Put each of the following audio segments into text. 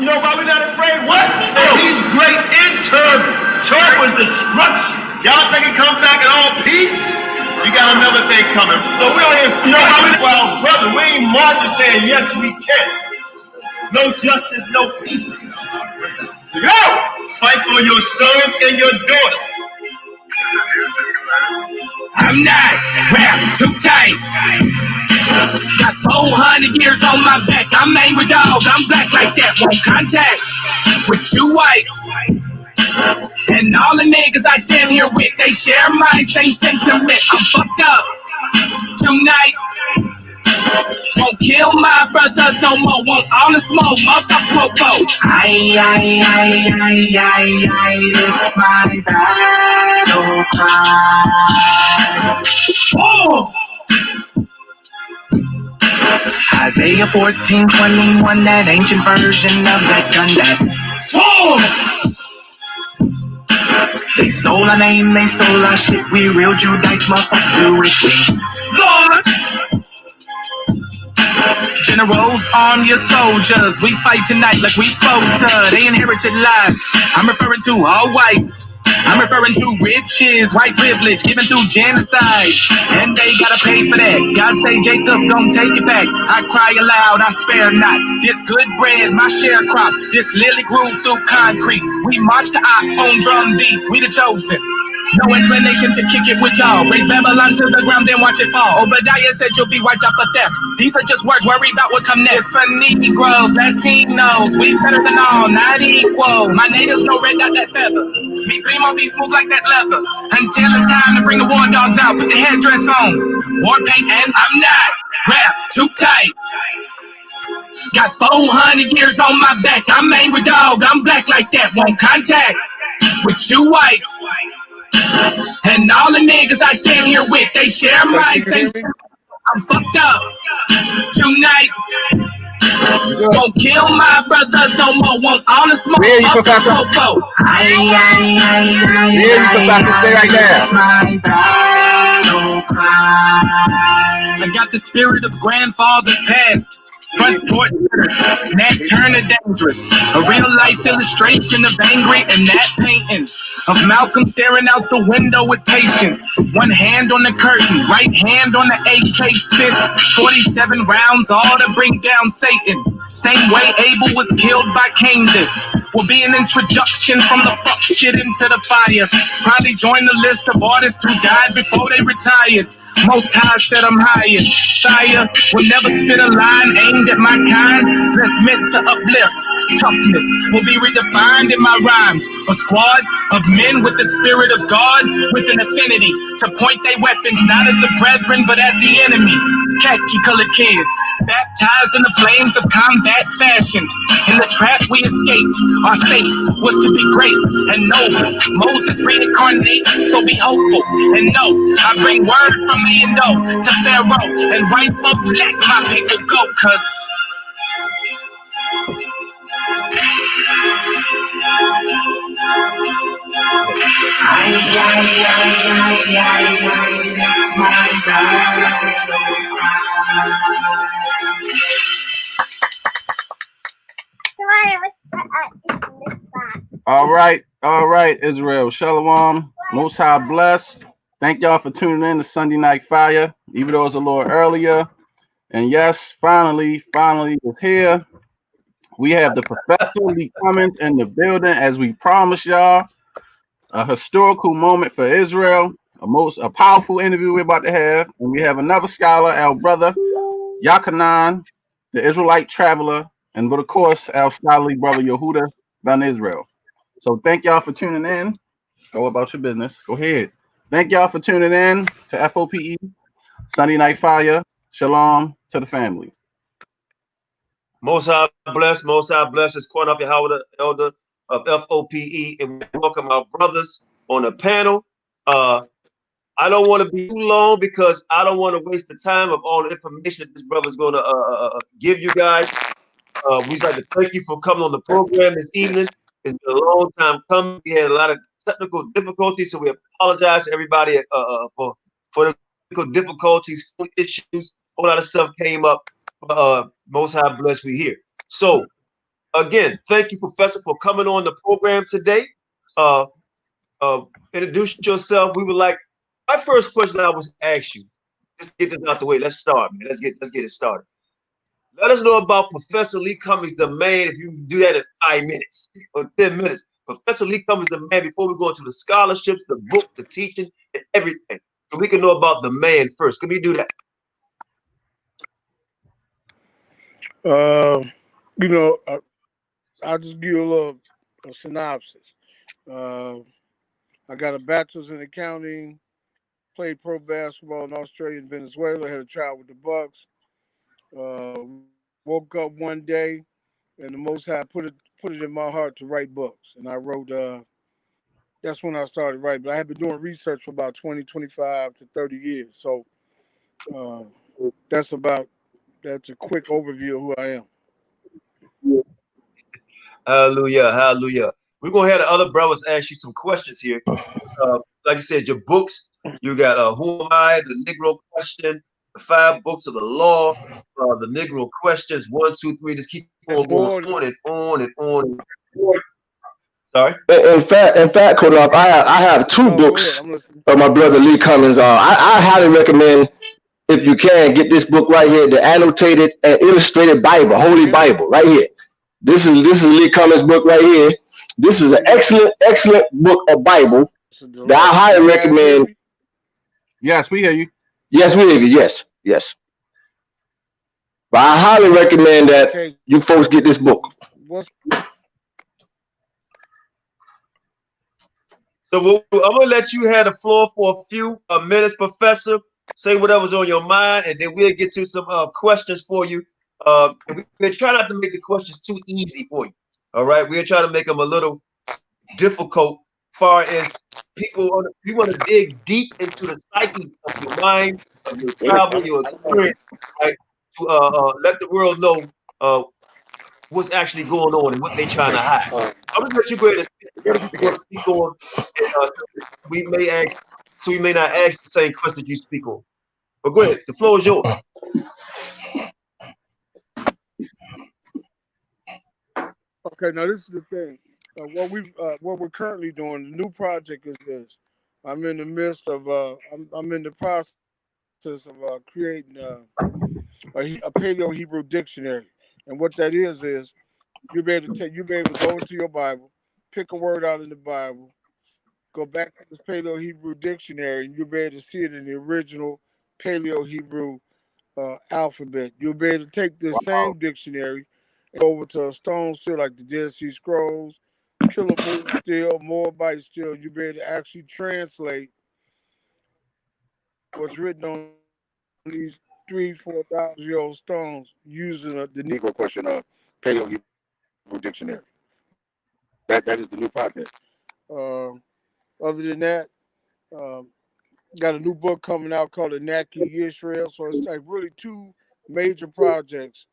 You know why we're not afraid? What? Oh, he's great in turn. Turn was destruction. Y'all think he come back in all peace? You got another thing coming. So we don't even, you know how we, well, brother, we ain't marching saying yes we can. No justice, no peace. Go! Fight for your sons and your daughters. I'm not wrapped too tight. Got 400 years on my back. I'm angry dog. I'm black like that. Won't contact with you whites. And all the niggas I stand here with, they share my same sentiment. I'm fucked up tonight. Won't kill my brothers no more. Won't all the smoke. Motherfucker popo. It's my battle cry. Oh! Isaiah 14:21, that ancient version of that gun that they stole our name, they stole our shit. We real Judites, motherfucker Jewish. We Lord, generals, arm your soldiers. We fight tonight like we supposed to. They inherited lies. I'm referring to all whites. I'm referring to riches, white privilege, given through genocide. And they gotta pay for that. God say, Jacob, don't take it back. I cry aloud, I spare not. This good bread, my sharecrop. This lily grew through concrete. We march the on drum beat. We the chosen. No inclination to kick it with y'all. Raise Babylon to the ground, then watch it fall. Obadiah said you'll be wiped out for theft. These are just words, worry about what come next. For Negroes, Latinos, we better than all, not equal. My natives no red got that feather. Me primo be smooth like that leather. Until it's time to bring the war dogs out, put the headdress on. War paint and I'm not wrapped too tight. Got 400 years on my back. I'm angry dog, I'm black like that. Won't contact with you whites. And all the niggas I stand here with, they share my same. I'm fucked up tonight. Won't kill my brothers no more. Won't all the smoke. Yeah, you Professor. Yeah, you Professor. Stay right there. I got the spirit of grandfathers past. Front porch, Nat Turner dangerous. A real life illustration of angry and Nat painting. Of Malcolm staring out the window with patience. One hand on the curtain, right hand on the AK spits. 47 rounds, all to bring down Satan. Same way Abel was killed by Cain. This will be an introduction from the fuck shit into the fire. Probably join the list of artists who died before they retired. Most High said I'm higher. Sire will never spit a line aimed at my kind that's meant to uplift. Toughness will be redefined in my rhymes. A squad of men with the spirit of God, with an affinity to point their weapons not at the brethren but at the enemy. Khaki colored kids, baptized in the flames of combat fashioned. In the trap we escaped, our fate was to be great and noble. Moses reincarnate, so be hopeful and know I bring word from me and know to Pharaoh and right up let my people go, cause that's my battle cry. All right, Israel. Shalom. Most High bless. Thank y'all for tuning in to Sunday Night Fire, even though it was a little earlier. And yes, finally, it's here. We have the Professor Lee Cummings in the building, as we promised y'all. A historical moment for Israel, a powerful interview we're about to have. And we have another scholar, our brother, Yochanan, the Israelite traveler, and of course, our scholarly brother, Yehuda, Ben Israel. So thank y'all for tuning in. Go about your business. Go ahead. Thank y'all for tuning in to FOPE, Sunday Night Fire. Shalom to the family. Most High bless. It's QANATH Yahawashi, the elder of FOPE, and we welcome our brothers on the panel. I don't want to be too long because I don't want to waste the time of all the information this brother's going to give you guys. We'd like to thank you for coming on the program this evening. It's been a long time coming. We had a lot of technical difficulties, so we apologize to everybody for the technical difficulties, issues. A whole lot of stuff came up. Most High bless we here. So again, thank you, Professor, for coming on the program today. Introduce yourself. We would like, my first question I was ask you, just get this out the way. Let's start, man. Let's get it started. Let us know about Professor Lee Cummings, the man, if you can do that in 5 minutes or 10 minutes. Professor Lee Cummings, the man, before we go into the scholarships, the book, the teaching, and everything. So we can know about the man first. Can we do that? You know, I'll just give you a little synopsis. I got a bachelor's in accounting, played pro basketball in Australia and Venezuela, had a trial with the Bucks. Woke up one day and the Most High put it in my heart to write books. And I wrote, that's when I started writing. But I had been doing research for about 20, 25 to 30 years. So that's a quick overview of who I am. Hallelujah, hallelujah. We're going to have the other brothers ask you some questions here. Like I said, your books, you got Who Am I, the Negro Question, the 5 books of the law, the Negro Questions, 1, 2, 3, just keep on going on and on and on. Sorry? In fact, Kodaf, I have 2 books of my brother Lee Cummings. I highly recommend, if you can, get this book right here, the annotated and illustrated Bible, Holy Bible, right here. This is Lee Cummings' book right here. This is an excellent book of Bible that I highly recommend. Yes, we hear you. Yes, we hear you. Yes. But I highly recommend that you folks get this book. So I'm going to let you have the floor for a few minutes, Professor. Say whatever's on your mind, and then we'll get to some questions for you. And we'll try not to make the questions too easy for you. All right? We'll try to make them a little difficult far as people, we want to dig deep into the psyche of your mind, of your travel, your experience, right? To let the world know what's actually going on and what they're trying to hide. I'm going to let you go ahead and speak. Whatever you want to speak on, and we may not ask the same questions you speak on. But go ahead, the floor is yours. Okay, now this is the thing. What we're currently doing, the new project is this. I'm in the midst of I'm in the process of creating a Paleo Hebrew dictionary, and what that is you'll be able to go into your Bible, pick a word out in the Bible, go back to this Paleo Hebrew dictionary, and you'll be able to see it in the original Paleo Hebrew alphabet. You'll be able to take this same dictionary and go over to a stone still like the Dead Sea Scrolls, Kilimut still, Moabite still. You'll be able to actually translate what's written on these 3,000-4,000-year-old stones using the Negro Question Paleo Hebrew dictionary. That is the new project. Other than that, got a new book coming out called Anaki Israel. So it's like really 2 major projects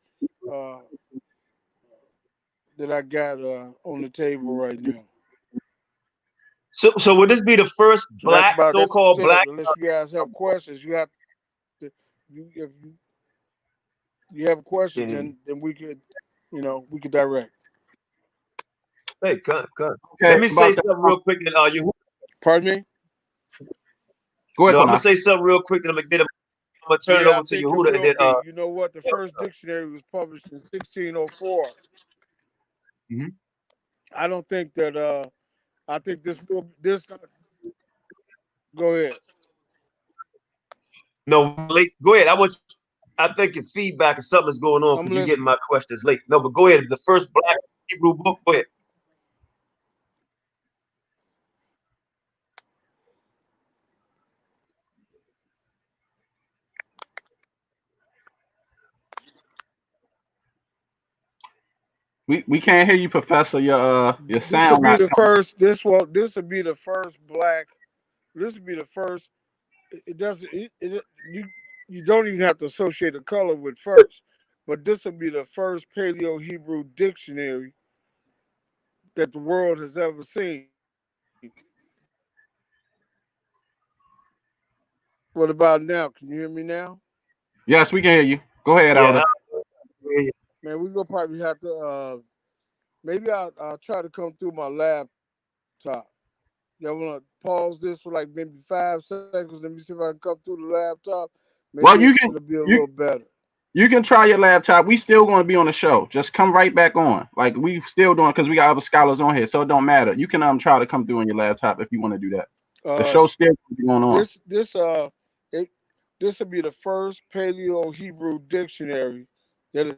that I got on the table right now. So would this be the first black, so-called black? Unless you guys have questions, you have to. If you have questions, then we could, we could direct. Hey, come. Okay, let me say something real quick. And pardon me. Go ahead. No, I'm gonna say something real quick, and I'm gonna turn it over to Yehuda, and then you know what? The first dictionary was published in 1604. Mm-hmm. I don't think that. I think this. Go ahead. No, late. Go ahead. I think your feedback or something's going on because you're getting my questions late. No, but go ahead. The first black Hebrew book. Go ahead. We can't hear you, Professor. Your sound. This will be the first. This will be the first black. This will be the first. It doesn't. You don't even have to associate a color with first, but this will be the first Paleo Hebrew dictionary that the world has ever seen. What about now? Can you hear me now? Yes, we can hear you. Go ahead, Elder. Man, we're gonna probably have to maybe I'll try to come through my laptop. Y'all want to pause this for like maybe 5 seconds? Let me see if I can come through the laptop. Maybe well, it'll be a little better. You can try your laptop. We still going to be on the show. Just come right back on. Like we still doing, because we got other scholars on here, so it don't matter. You can try to come through on your laptop if you want to do that. The show still going on. This will be the first Paleo Hebrew dictionary that is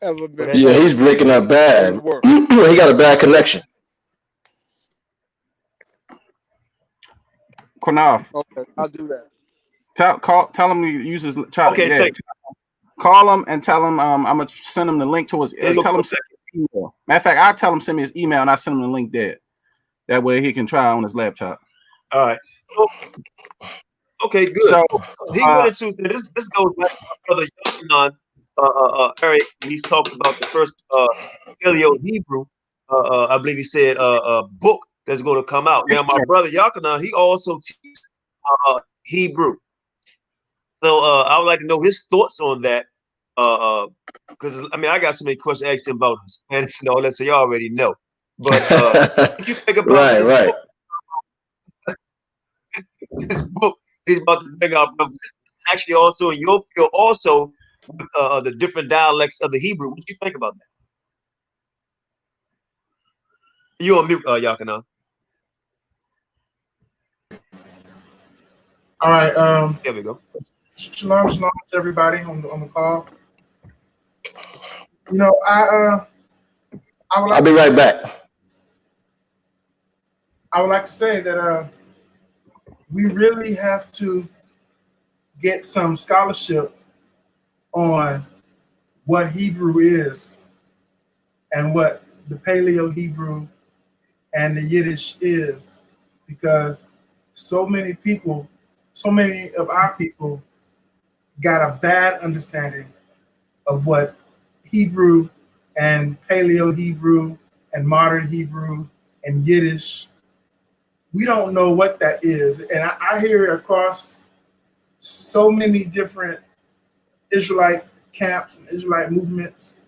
ever been. Yeah, he's breaking up bad. He got a bad connection. QANATH. Okay, I'll do that. Tell him to use his. Call him and tell him I'm gonna send him the link to his. Tell him send his email. Matter of fact, I'll tell him send me his email and I send him the link there. That way he can try on his laptop. All right. Okay, good. So he went into this goes back to my brother Yochanan, Eric. He's talking about the first Paleo Hebrew. I believe he said a book that's going to come out. Now, my brother Yochanan, he also teaches Hebrew. So I would like to know his thoughts on that. Because I mean, I got so many questions to ask him about Spanish and all that, so you already know. But what you think about this book he's about to bring out? Actually, also in your field, also with, the different dialects of the Hebrew. What do you think about that? You on mute, Yochanan. All right. There we go. Shalom to everybody on the call. You know, I would like I'll be right back. I would like to say that we really have to get some scholarship on what Hebrew is and what the Paleo Hebrew and the Yiddish is, because so many of our people got a bad understanding of what Hebrew and Paleo Hebrew and modern Hebrew and Yiddish. We don't know what that is. And I hear it across so many different Israelite camps and Israelite movements,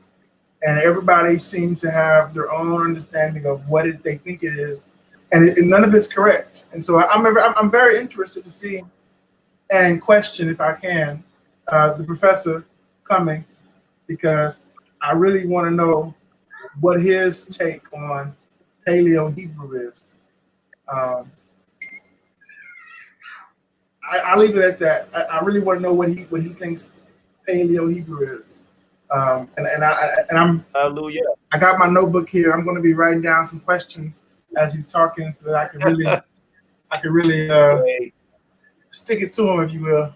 and everybody seems to have their own understanding of what they think it is, and none of it's correct. And so I'm very interested to see and question, if I can, the Professor Cummings, because I really want to know what his take on Paleo Hebrew is. I leave it at that. I really want to know what he thinks Paleo Hebrew is. I'm Hallelujah. I got my notebook here. I'm going to be writing down some questions as he's talking, so that I can really stick it to him, if you will.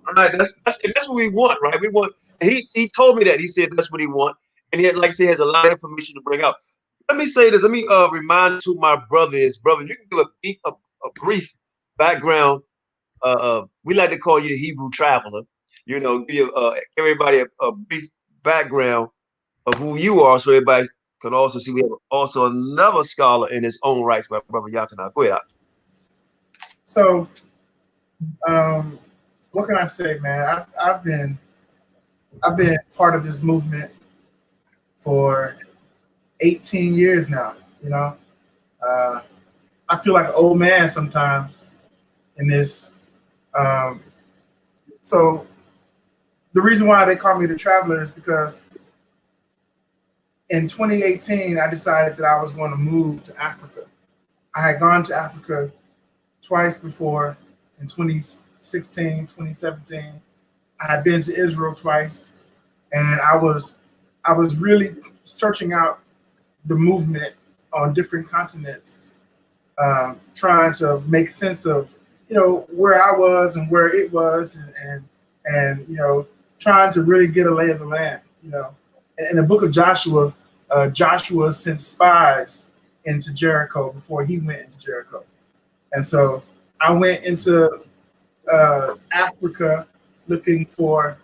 All right, that's what we want, right? We want. He told me that. He said that's what he want, and he, like I said, has a lot of information to bring out. Let me say this. Let me remind who my brother is. Brother, you can give a brief background. We like to call you the Hebrew traveler. You know, give everybody a brief background of who you are, so everybody can also see. We have also another scholar in his own rights, my brother Yachanan. Go ahead. So, what can I say, man? I've been part of this movement for 18 years now. You know, I feel like an old man sometimes in this. So the reason why they call me the traveler is because in 2018, I decided that I was going to move to Africa. I had gone to Africa twice before, in 2016, 2017. I had been to Israel twice, and I was really searching out the movement on different continents, trying to make sense of, you know, where I was and where it was, and you know, trying to really get a lay of the land. You know, in the book of Joshua, Joshua sent spies into Jericho before he went into Jericho, and so I went into Africa looking for,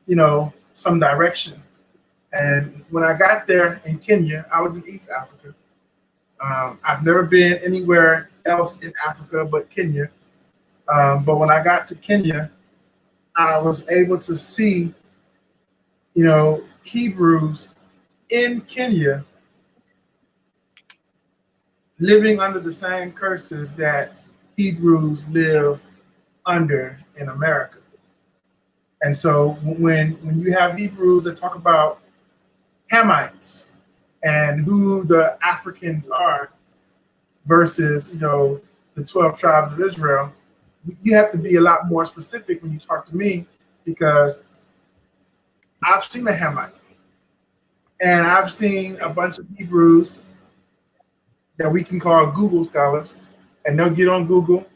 you know, some direction. And when I got there in Kenya, I was in East Africa. I've never been anywhere else in Africa but Kenya. But when I got to Kenya, I was able to see, Hebrews in Kenya living under the same curses that Hebrews live under in America. And so when you have Hebrews that talk about Hamites and who the Africans are versus, the 12 tribes of Israel, you have to be a lot more specific when you talk to me, because I've seen a Hamite and I've seen a bunch of Hebrews that we can call Google scholars, and they'll get on Google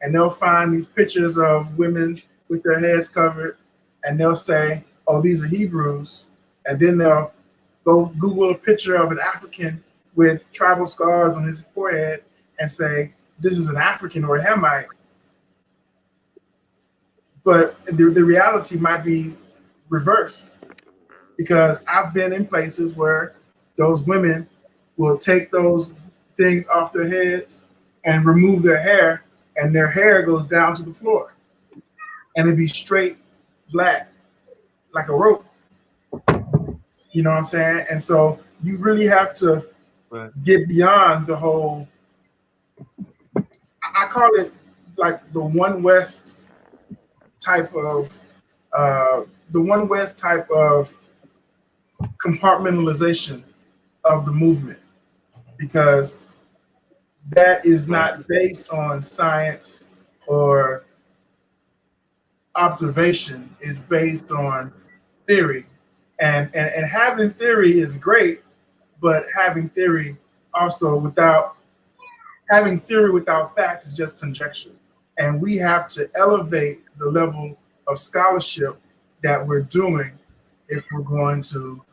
and they'll find these pictures of women with their heads covered, and they'll say, oh, these are Hebrews. And then they'll go Google a picture of an African with tribal scars on his forehead and say, this is an African or a Hamite. But the reality might be reversed, because I've been in places where those women will take those things off their heads and remove their hair, and their hair goes down to the floor, and it'd be straight black, like a rope. You know what I'm saying? And so you really have to get beyond the whole, I call it like the One West type of compartmentalization of the movement, because that is not based on science or observation. It's based on theory, and having theory is great, but having theory without facts is just conjecture. And we have to elevate the level of scholarship that we're doing if we're going to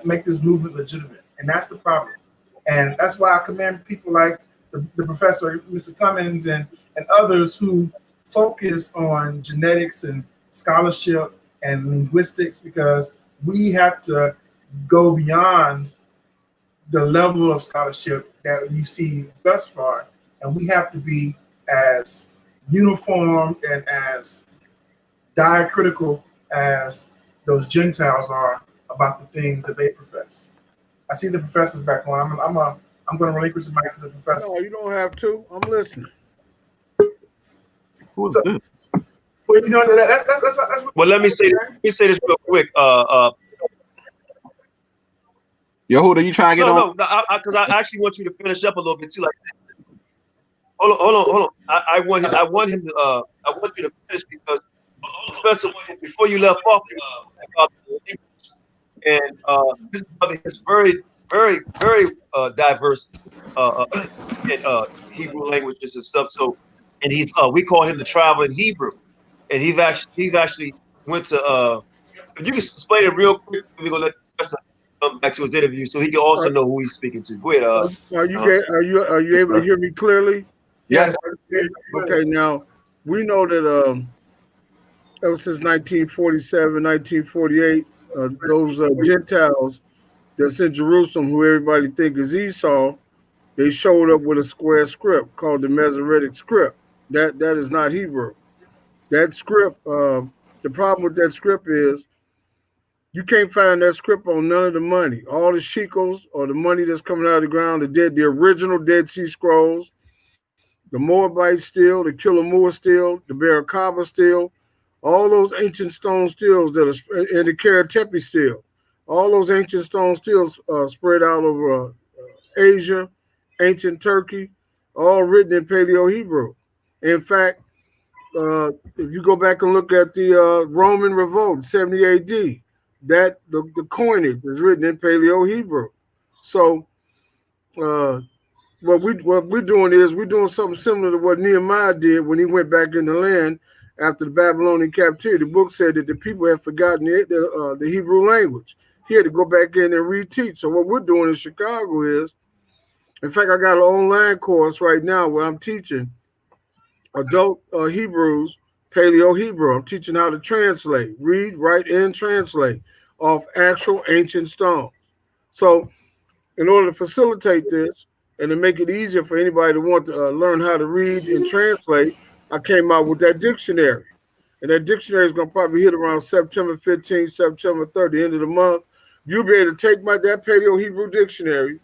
make this movement legitimate. And that's the problem. And that's why I commend people like the professor, Mr. Cummings, and others who focus on genetics and scholarship and linguistics, because we have to go beyond the level of scholarship that you see thus far, and we have to be as uniform and as diacritical as those Gentiles are about the things that they profess. I see the professor's back on. I'm going to relinquish the mic to the professor. No, you don't have to. I'm listening. Who's this? Well, that's well, let me say this real quick. Yehuda, you trying to get on? No, because I actually want you to finish up a little bit too. Like, hold on. I want him to. I want you to finish, because Professor, before you left off, and this brother is very, very, very diverse in Hebrew languages and stuff. So, and he's we call him the traveling Hebrew, and he's actually went to. If you can explain it real quick, we're gonna let the professor come back to his interview, so he can also know who he's speaking to. Go ahead. Are you able to hear me clearly? Yes. Okay. Now we know that ever since 1947, 1948, those Gentiles that's in Jerusalem, who everybody think is Esau, they showed up with a square script called the Masoretic script. That is not Hebrew. That script, the problem with that script is you can't find that script on none of the money. All the shekels or the money that's coming out of the ground, the original Dead Sea Scrolls, the Moabite steel, the Kilamur steel, the Barakaba steel, all those ancient stone steels and the Karatepe steel, all those ancient stone steels spread out over Asia, ancient Turkey, all written in Paleo-Hebrew. In fact, if you go back and look at the Roman Revolt, 70 AD, that the coinage is written in Paleo-Hebrew. So what we're doing is we're doing something similar to what Nehemiah did when he went back in the land after the Babylonian captivity. The book said that the people had forgotten the Hebrew language. He had to go back in and reteach. So what we're doing in Chicago is, in fact, I got an online course right now where I'm teaching adult Hebrews, Paleo-Hebrew. I'm teaching how to translate, read, write, and translate off actual ancient stones. So in order to facilitate this, and to make it easier for anybody to want to learn how to read and translate, I came out with that dictionary. And that dictionary is going to probably hit around September 15th, September 3rd, the end of the month. You'll be able to take that Paleo-Hebrew dictionary,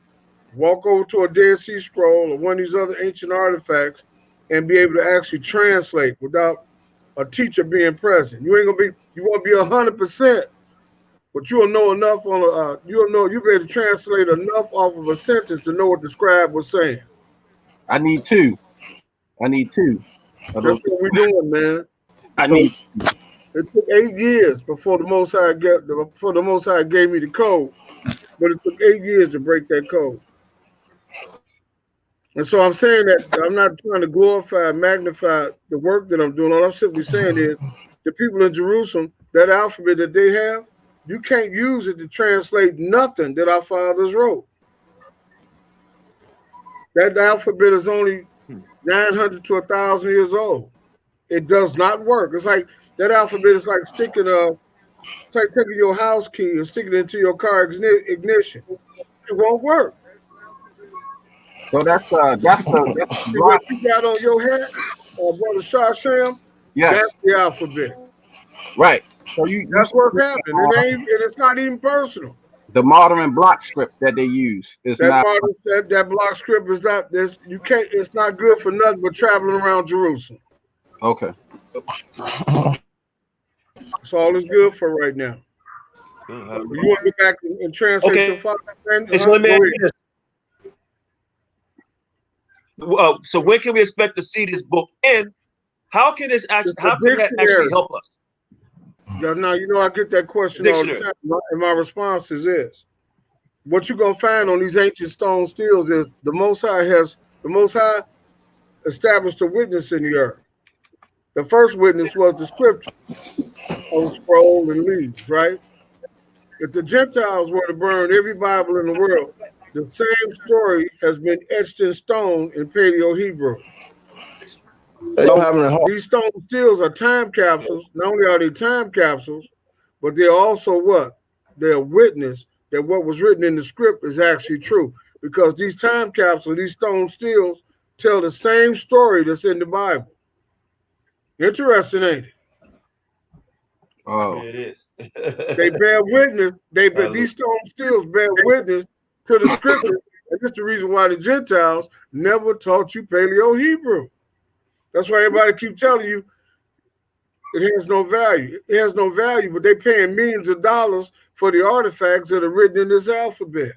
walk over to a Dead Sea Scroll or one of these other ancient artifacts, and be able to actually translate without a teacher being present. You won't be 100%, but you'll know enough you'll be able to translate enough off of a sentence to know what the scribe was saying. I need two. That's what we're doing, man. It took 8 years before the Most High gave me the code, but it took 8 years to break that code. And so I'm saying that I'm not trying to glorify, magnify the work that I'm doing. All I'm simply saying is the people in Jerusalem, that alphabet that they have, you can't use it to translate nothing that our fathers wrote. That alphabet is only 900 to 1,000 years old. It does not work. It's like that alphabet is like taking your house key and sticking it into your car ignition. It won't work. So that's what you got on your hat, Brother Shasham. Yes, that's the alphabet. Right. So that's what's happening. It's not even personal. The modern block script that they use is that block script is not this. You can't. It's not good for nothing but traveling around Jerusalem. Okay. That's all it's good for right now. You want to go back and translate your father? So when can we expect to see this book? And how can that actually help us? Now, I get that question all the time, and my response is this. What you're going to find on these ancient stone stills is the Most High established a witness in the earth. The first witness was the scripture on scroll and leaves, right? If the Gentiles were to burn every Bible in the world, the same story has been etched in stone in Paleo-Hebrew. So these stone stills are time capsules. Not only are they time capsules, but they're also what? They're a witness that what was written in the script is actually true. Because these time capsules, these stone stills, tell the same story that's in the Bible. Interesting, ain't it? Oh, it is. They bear witness. These stone stills bear witness to the scripture. And that's the reason why the Gentiles never taught you Paleo-Hebrew. That's why everybody keep telling you it has no value. It has no value, but they're paying millions of dollars for the artifacts that are written in this alphabet.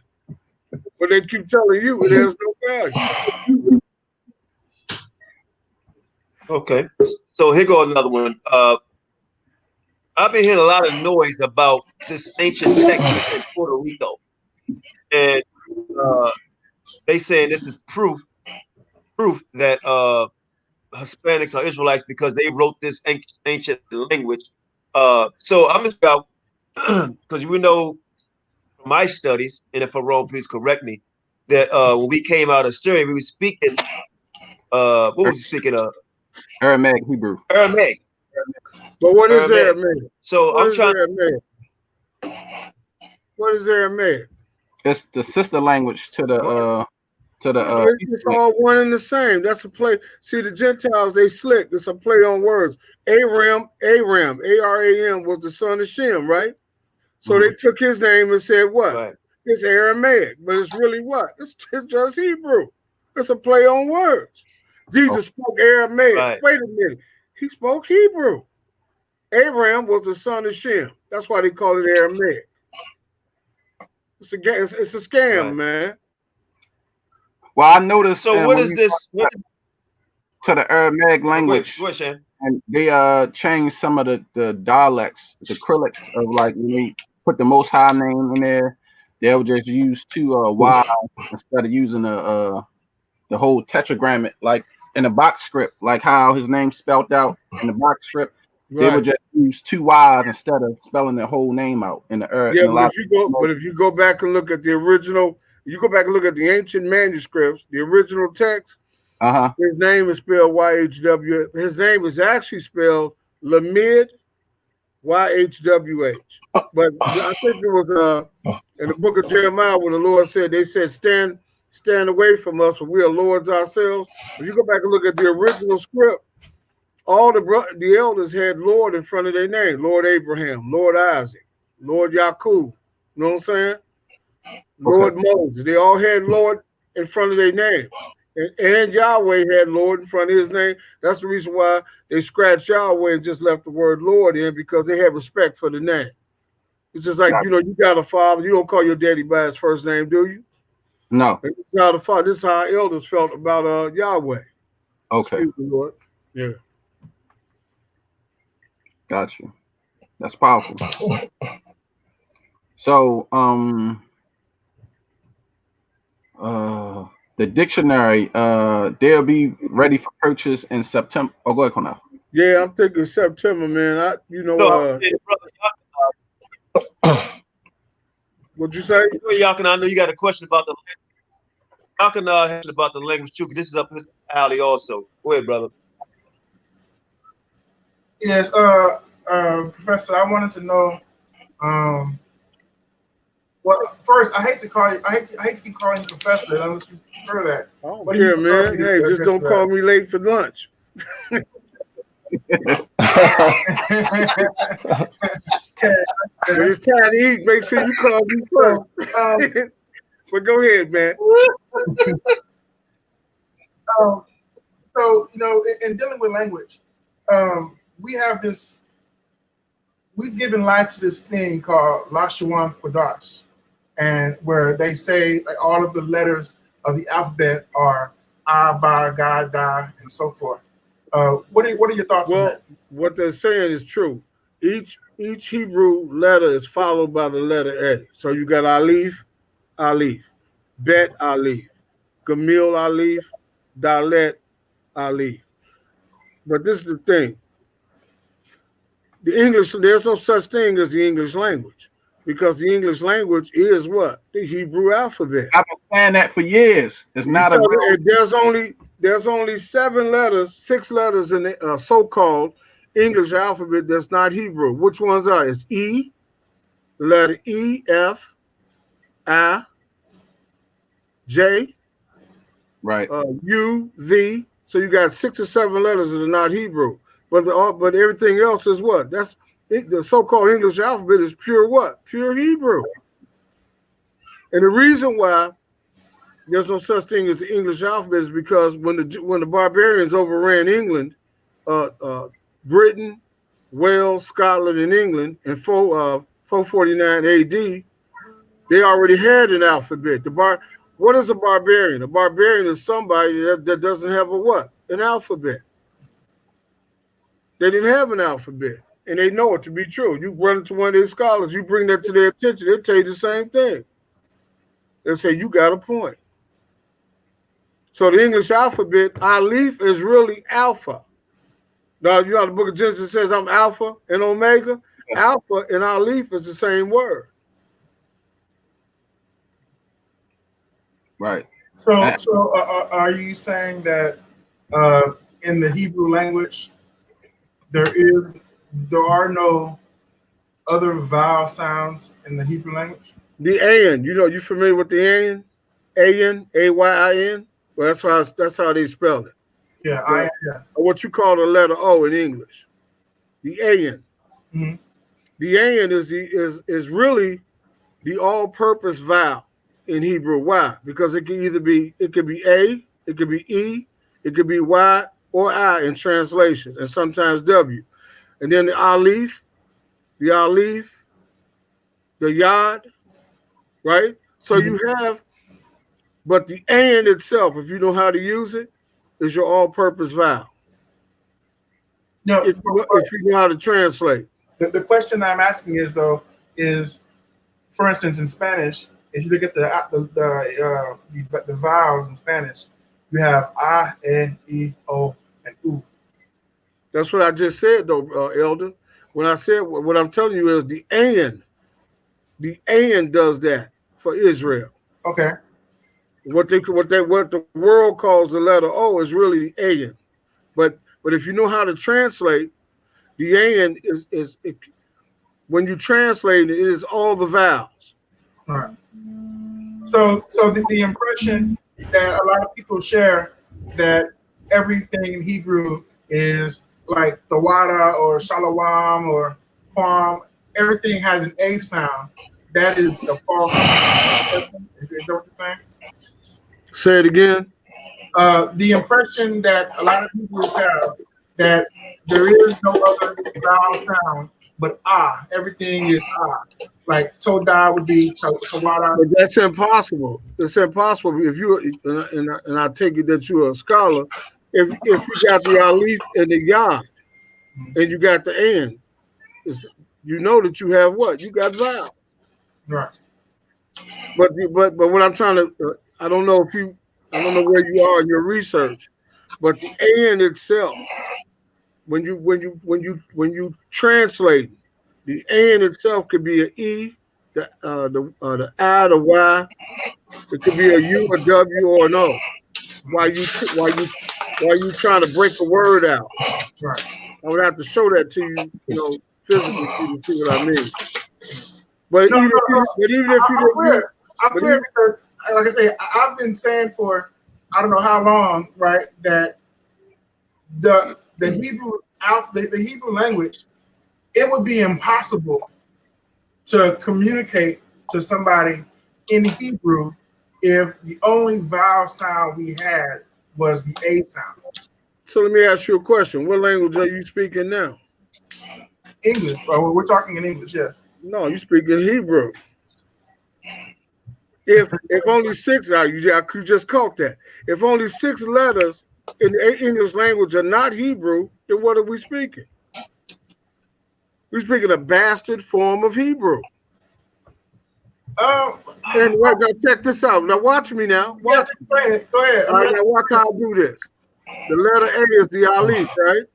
But they keep telling you it has no value. Okay. So here goes another one. I've been hearing a lot of noise about this ancient text in Puerto Rico. And they saying this is proof that Hispanics are Israelites because they wrote this ancient language. So I'm just about, because we know from my studies, and if I'm wrong, please correct me, that when we came out of Syria, we were speaking, what was we speaking of? Aramaic Hebrew. Aramaic. But what is Aramaic? So I'm trying. What is Aramaic? It's the sister language to the it's all one and the same. That's a play. See, the Gentiles, they slick. It's a play on words. Aram, A-R-A-M was the son of Shem, right? So they took his name and said what? Right. It's Aramaic, but it's really what? It's just Hebrew. It's a play on words. Jesus spoke Aramaic. Right. Wait a minute. He spoke Hebrew. Aram was the son of Shem. That's why they call it Aramaic. It's a scam, right, man. Well, I noticed. So what is this? To the Aramaic language, and they changed some of the dialects, the Cyrillics of like when they put the Most High name in there, they'll just use two Y instead of using the whole tetragrammaton, like in the box script, like how his name's spelled out in the box script. Right. They would just use two Y's instead of spelling the whole name out in the earth. Yeah, but if you go back and look at the original, you go back and look at the ancient manuscripts, the original text. His name is spelled Y-H-W. His name is actually spelled Lamid, Y-H-W-H. But I think it was in the book of Jeremiah when the Lord said, they said, stand stand away from us, for we are lords ourselves. If you go back and look at the original script, all the elders had Lord in front of their name. Lord Abraham, Lord Isaac, Lord Yaqub. You know what I'm saying? Lord Moses. They all had Lord in front of their names. And Yahweh had Lord in front of his name. That's the reason why they scratched Yahweh and just left the word Lord in, because they have respect for the name. It's just like, you know, you got a father. You don't call your daddy by his first name, do you? No. This is how our elders felt about Yahweh. Okay. Excuse me, Lord. Yeah. Got you. That's powerful. So, the dictionary, they'll be ready for purchase in September. Oh, go ahead, Konath. Yeah, I'm thinking September, man. What'd you say? Yakin, I know you got a question about the language. Yakin asked about the language too, because this is up his alley also. Go ahead, brother. Yes, Professor, I wanted to know. Well, first, I hate to call you. I hate to keep calling you Professor unless you prefer that. I don't care, man. Hey, just don't call me late for lunch. When it's time to eat, make sure you call me first. But go ahead, man. So, you know, in dealing with language, we have this. We've given life to this thing called Lashawan Kodash, and where they say like all of the letters of the alphabet are Abba, God, Da, and so forth. What are your thoughts on that? What they're saying is true. Each Hebrew letter is followed by the letter A. So you got Alif, Alif, Bet, Alif, Gamil, Alif, Dalet, Alif. But this is the thing. The English, there's no such thing as the English language, because the English language is what? The Hebrew alphabet. I've been saying that for years. It's not there's only 6 letters in the so-called English alphabet that's not Hebrew. Which ones are? It's E, the letter E, F, I, J, right, U, V. So you got 6 or 7 letters that are not Hebrew. But everything else is what? That's it, the so-called English alphabet is pure what? Pure Hebrew. And the reason why there's no such thing as the English alphabet is because when the barbarians overran England, Britain, Wales, Scotland, and England in 449 AD, they already had an alphabet. What is a barbarian? A barbarian is somebody that doesn't have a what? An alphabet. They didn't have an alphabet, and they know it to be true. You run into one of these scholars, you bring that to their attention, they'll tell you the same thing. They'll say, you got a point. So the English alphabet, Aleph, is really Alpha. Now, you know the book of Genesis says I'm Alpha and Omega. Alpha and Aleph is the same word. Right. So are you saying that in the Hebrew language, there are no other vowel sounds in the Hebrew language? The Ayin, you familiar with the Ayin? Ayin, A-Y-I-N? Well, that's how they spell it. Yeah, yeah. What you call the letter O in English. The Ayin. Mm-hmm. The Ayin is really the all-purpose vowel in Hebrew. Why? Because it could be A, it could be E, it could be Y or I in translations, and sometimes W. And then the Aleph, the Yod, right? So you have, but the Ayin itself, if you know how to use it, is your all-purpose vowel. No, if you know how to translate. The question I'm asking is, for instance, in Spanish, if you look at the vowels in Spanish, you have A, E, I, O, and U. That's what I just said, though, Elder. When I said what I'm telling you is the Ayin does that for Israel. Okay. What the world calls the letter O is really the Ayin. But if you know how to translate, the Ayin is when you translate it is all the vowels. All right. So the impression that a lot of people share that everything in Hebrew is like the wada or shalom or palm, everything has an A sound. That is the false. Is that what you're saying? Say it again. The impression that a lot of Hebrews have that there is no other vowel sound but ah. Everything is ah. Like todah would be tawada. But that's impossible. It's impossible if you and I take it that you're a scholar. If you got the alif and the ya, and you got the an, you know that you have what? You got vowels. Right. But what I'm trying to, I don't know where you are in your research, but the an itself, when you translate, the an itself could be an e, the I, the y. It could be a U, a W, or an O. While you trying to break a word out. Right. I would have to show that to you, physically to see what I mean. But even if you didn't, I'm clear because, like I say, I've been saying for I don't know how long, right? That the Hebrew language, it would be impossible to communicate to somebody in Hebrew if the only vowel sound we had was the A sound. So let me ask you a question. What language are you speaking now? English, bro. We're talking in English, yes. No, you speak in Hebrew. If only 6, you just caught that. If only 6 letters in the English language are not Hebrew, then what are we speaking? We're speaking a bastard form of Hebrew. And now check this out. Now watch me now. Watch. Explain it. Go ahead. All right, now watch how I do this. The letter A is the alif, right?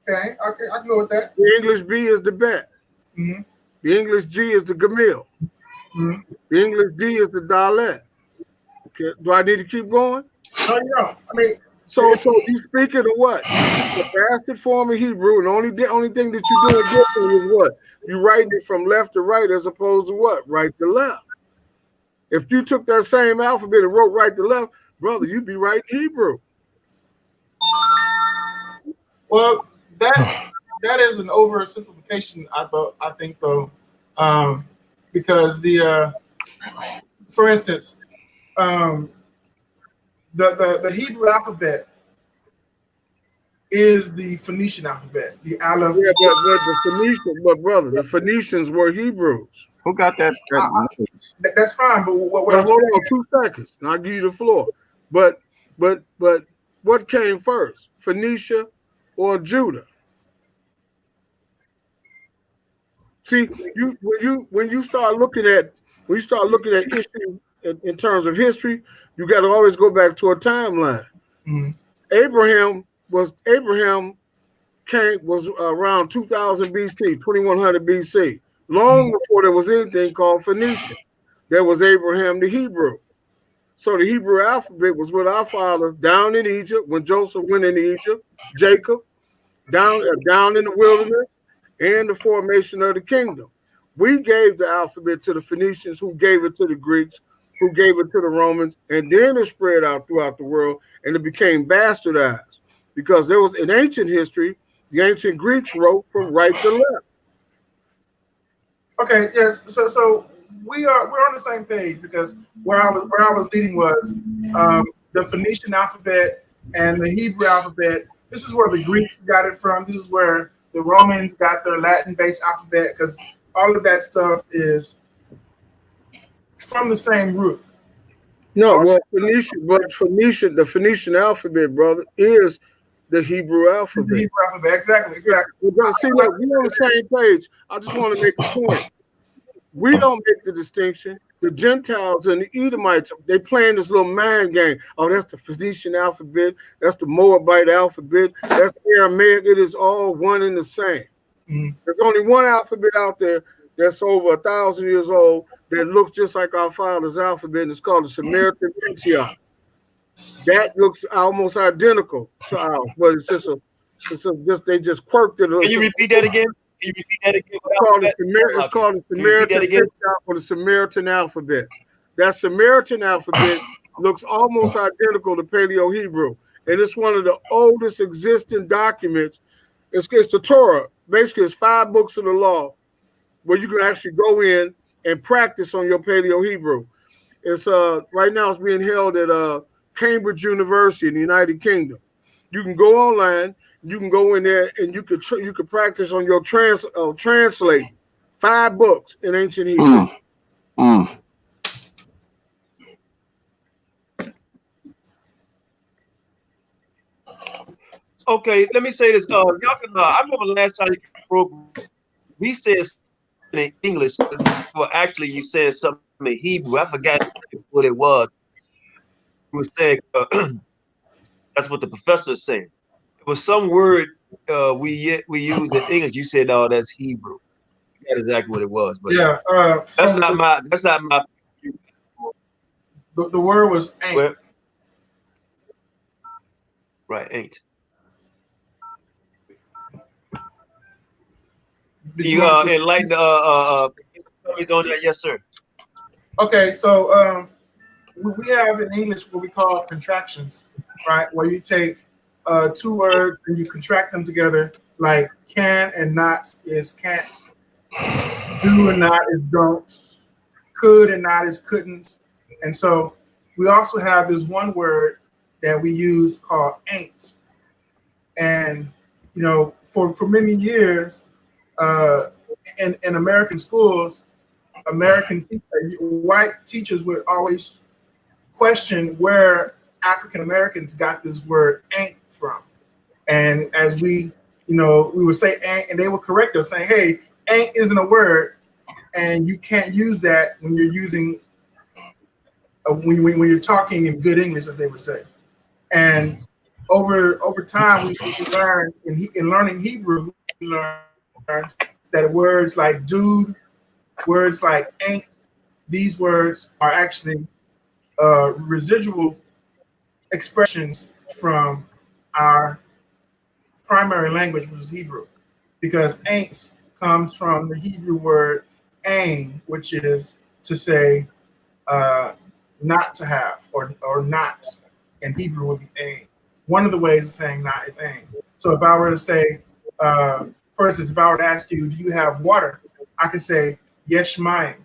Okay, I can go with that. The English B is the bet. Mm-hmm. The English G is the gamil. Mm-hmm. The English D is the dalet. Okay. Do I need to keep going? No, you don't. I mean, so you speaking of what? The bastard form of Hebrew, and the only thing that you're doing different is what? You're writing it from left to right as opposed to what? Right to left. If you took that same alphabet and wrote right to left, brother, you'd be writing Hebrew. Well, that is an oversimplification, I think though, because for instance, the Hebrew alphabet is the Phoenician alphabet, the Aleph. Yeah, but the Phoenicians were Hebrews. Who got that? That's fine, but what hold on 2 seconds, and I'll give you the floor. But what came first, Phoenicia or Judah? See, when you start looking at issues in terms of history, you got to always go back to a timeline. Mm-hmm. Abraham was around 2000 BC, 2100 BC, long before there was anything called Phoenician. There was Abraham the Hebrew. So the Hebrew alphabet was with our father down in Egypt when Joseph went into Egypt, Jacob, down in the wilderness, and the formation of the kingdom. We gave the alphabet to the Phoenicians, who gave it to the Greeks, who gave it to the Romans, and then it spread out throughout the world, and it became bastardized. Because there was, in ancient history, the ancient Greeks wrote from right to left. Okay, yes. So we're on the same page, because where I was leading was the Phoenician alphabet and the Hebrew alphabet. This is where the Greeks got it from. This is where the Romans got their Latin-based alphabet, because all of that stuff is from the same root. No, well, the Phoenician alphabet, brother, is the Hebrew alphabet. The Hebrew alphabet, exactly. Well, see, look, we're on the same page. I just want to make a point. We don't make the distinction. The Gentiles and the Edomites, they playing this little mind game. Oh, that's the Phoenician alphabet. That's the Moabite alphabet. That's the Aramaic. It is all one and the same. Mm-hmm. There's only one alphabet out there that's over 1,000 years old that looks just like our father's alphabet, and it's called the Samaritan Antioch. That looks almost identical to ours, but they just quirked it. Can you repeat that again? It's called the Samaritan Antioch or the Samaritan alphabet. that Samaritan alphabet looks almost identical to Paleo-Hebrew. And it's one of the oldest existing documents. It's the Torah. Basically, it's 5 books of the law where you can actually go in and practice on your Paleo-Hebrew. It's right now it's being held at Cambridge University in the United Kingdom. You can go online, you can go in there, and you could practice on your translate 5 books in ancient Hebrew. Okay, let me say this. Y'all can. I remember last time you program, we said in English. Well, actually, you said something in Hebrew. I forgot what it was. You were saying that's what the professor is saying. It was some word we used in English. You said, "Oh, that's Hebrew." That's exactly what it was. But yeah, that's not my. That's not my. The word was ain't. Well, right, ain't. You enlighten Cummings on that, yes, sir. Okay, so we have in English what we call contractions, right? Where you take 2 words and you contract them together, like can and not is can't, do and not is don't, could and not is couldn't. And so we also have this one word that we use called ain't. And, you know, for many years in American schools, white teachers would always question where African Americans got this word ain't from. And as we would say ain't, and they would correct us saying, hey, ain't isn't a word, and you can't use that when you're using when you're talking in good English, as they would say. And over time, we learned in learning Hebrew, we learned that words like dude, words like ain't, these words are actually residual expressions from our primary language, which is Hebrew, because ain't comes from the Hebrew word ain, which is to say not to have, or not in Hebrew would be ain. One of the ways of saying not is ain. So if I were to say, for instance, if I were to ask you, do you have water? I could say, yes, mine.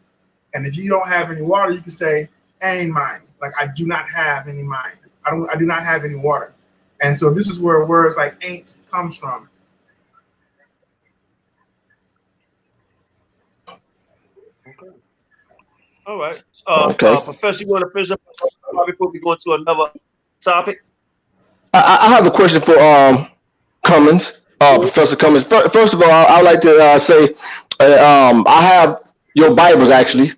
And if you don't have any water, you can say, ain mine. Like, I do not have any mine. I do not have any water. And so this is where words like ain't comes from. Okay. All right. Okay. Professor, you want to finish up before we go into another topic? I have a question for Cummings, Professor Cummings. First of all, I would like to say I have your Bibles actually.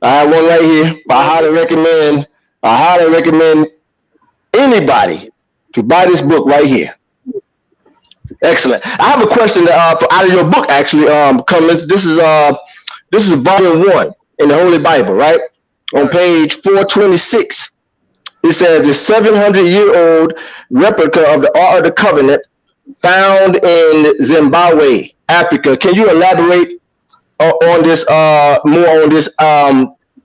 I have one right here. I highly recommend anybody to buy this book right here. Excellent. I have a question out of your book actually, Cummings. This is volume 1 in the Holy Bible, right? On page 426. It says the 700-year-old replica of the Ark of the Covenant found in Zimbabwe, Africa. Can you elaborate on this more on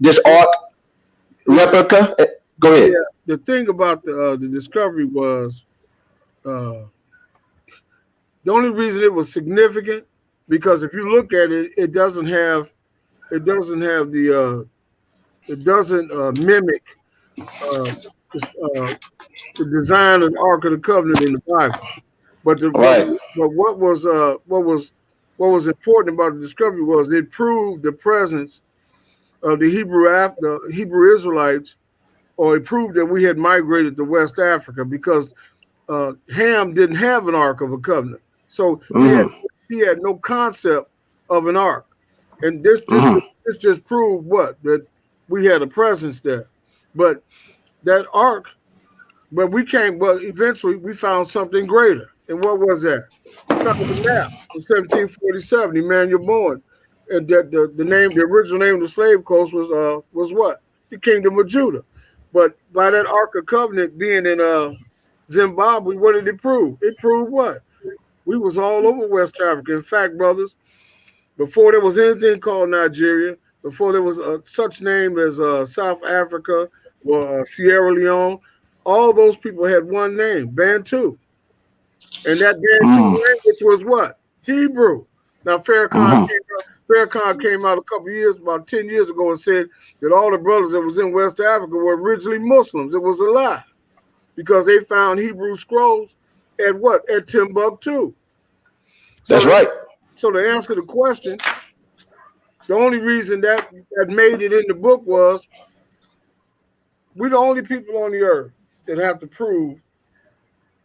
this Ark replica? Go ahead. Yeah, the thing about the discovery was the only reason it was significant because if you look at it, it doesn't mimic the design of the Ark of the Covenant in the Bible. But what was important about the discovery was it proved the presence of the Hebrew Israelites, or it proved that we had migrated to West Africa because Ham didn't have an Ark of a Covenant, so he had no concept of an ark, and this just proved that we had a presence there, but that ark. But eventually we found something greater. And what was that? We found the map in 1747, Emmanuel Bowen. And that the original name of the slave coast was what? The Kingdom of Judah. But by that Ark of Covenant being in Zimbabwe, what did it prove? It proved what? We was all over West Africa. In fact, brothers, before there was anything called Nigeria, before there was such name as South Africa or Sierra Leone. All those people had one name, Bantu. And that Bantu language was what? Hebrew. Now, Farrakhan came out a couple years, about 10 years ago, and said that all the brothers that was in West Africa were originally Muslims. It was a lie because they found Hebrew scrolls at what? At Timbuktu. That's right. So to answer the question, the only reason that made it in the book was we're the only people on the earth that have to prove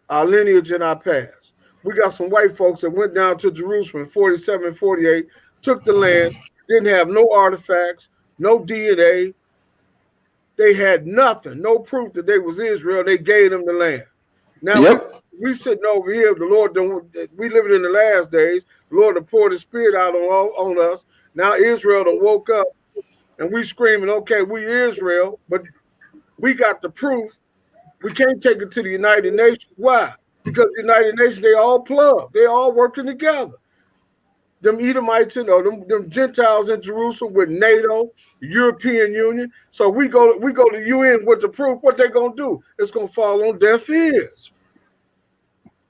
our lineage and our past. We got some white folks that went down to Jerusalem in 47 and 48, took the land, didn't have no artifacts, no DNA. They had nothing, no proof that they was Israel. They gave them the land. Now we sitting over here, the Lord, we living in the last days. The Lord done poured his spirit out on us. Now Israel done woke up and we screaming, okay, we Israel, but we got the proof. We can't take it to the United Nations. Why? Because the United Nations, they all plugged. They all working together. Them Edomites and them Gentiles in Jerusalem with NATO, the European Union. So we go to UN with the proof. What they gonna do? It's gonna fall on deaf ears.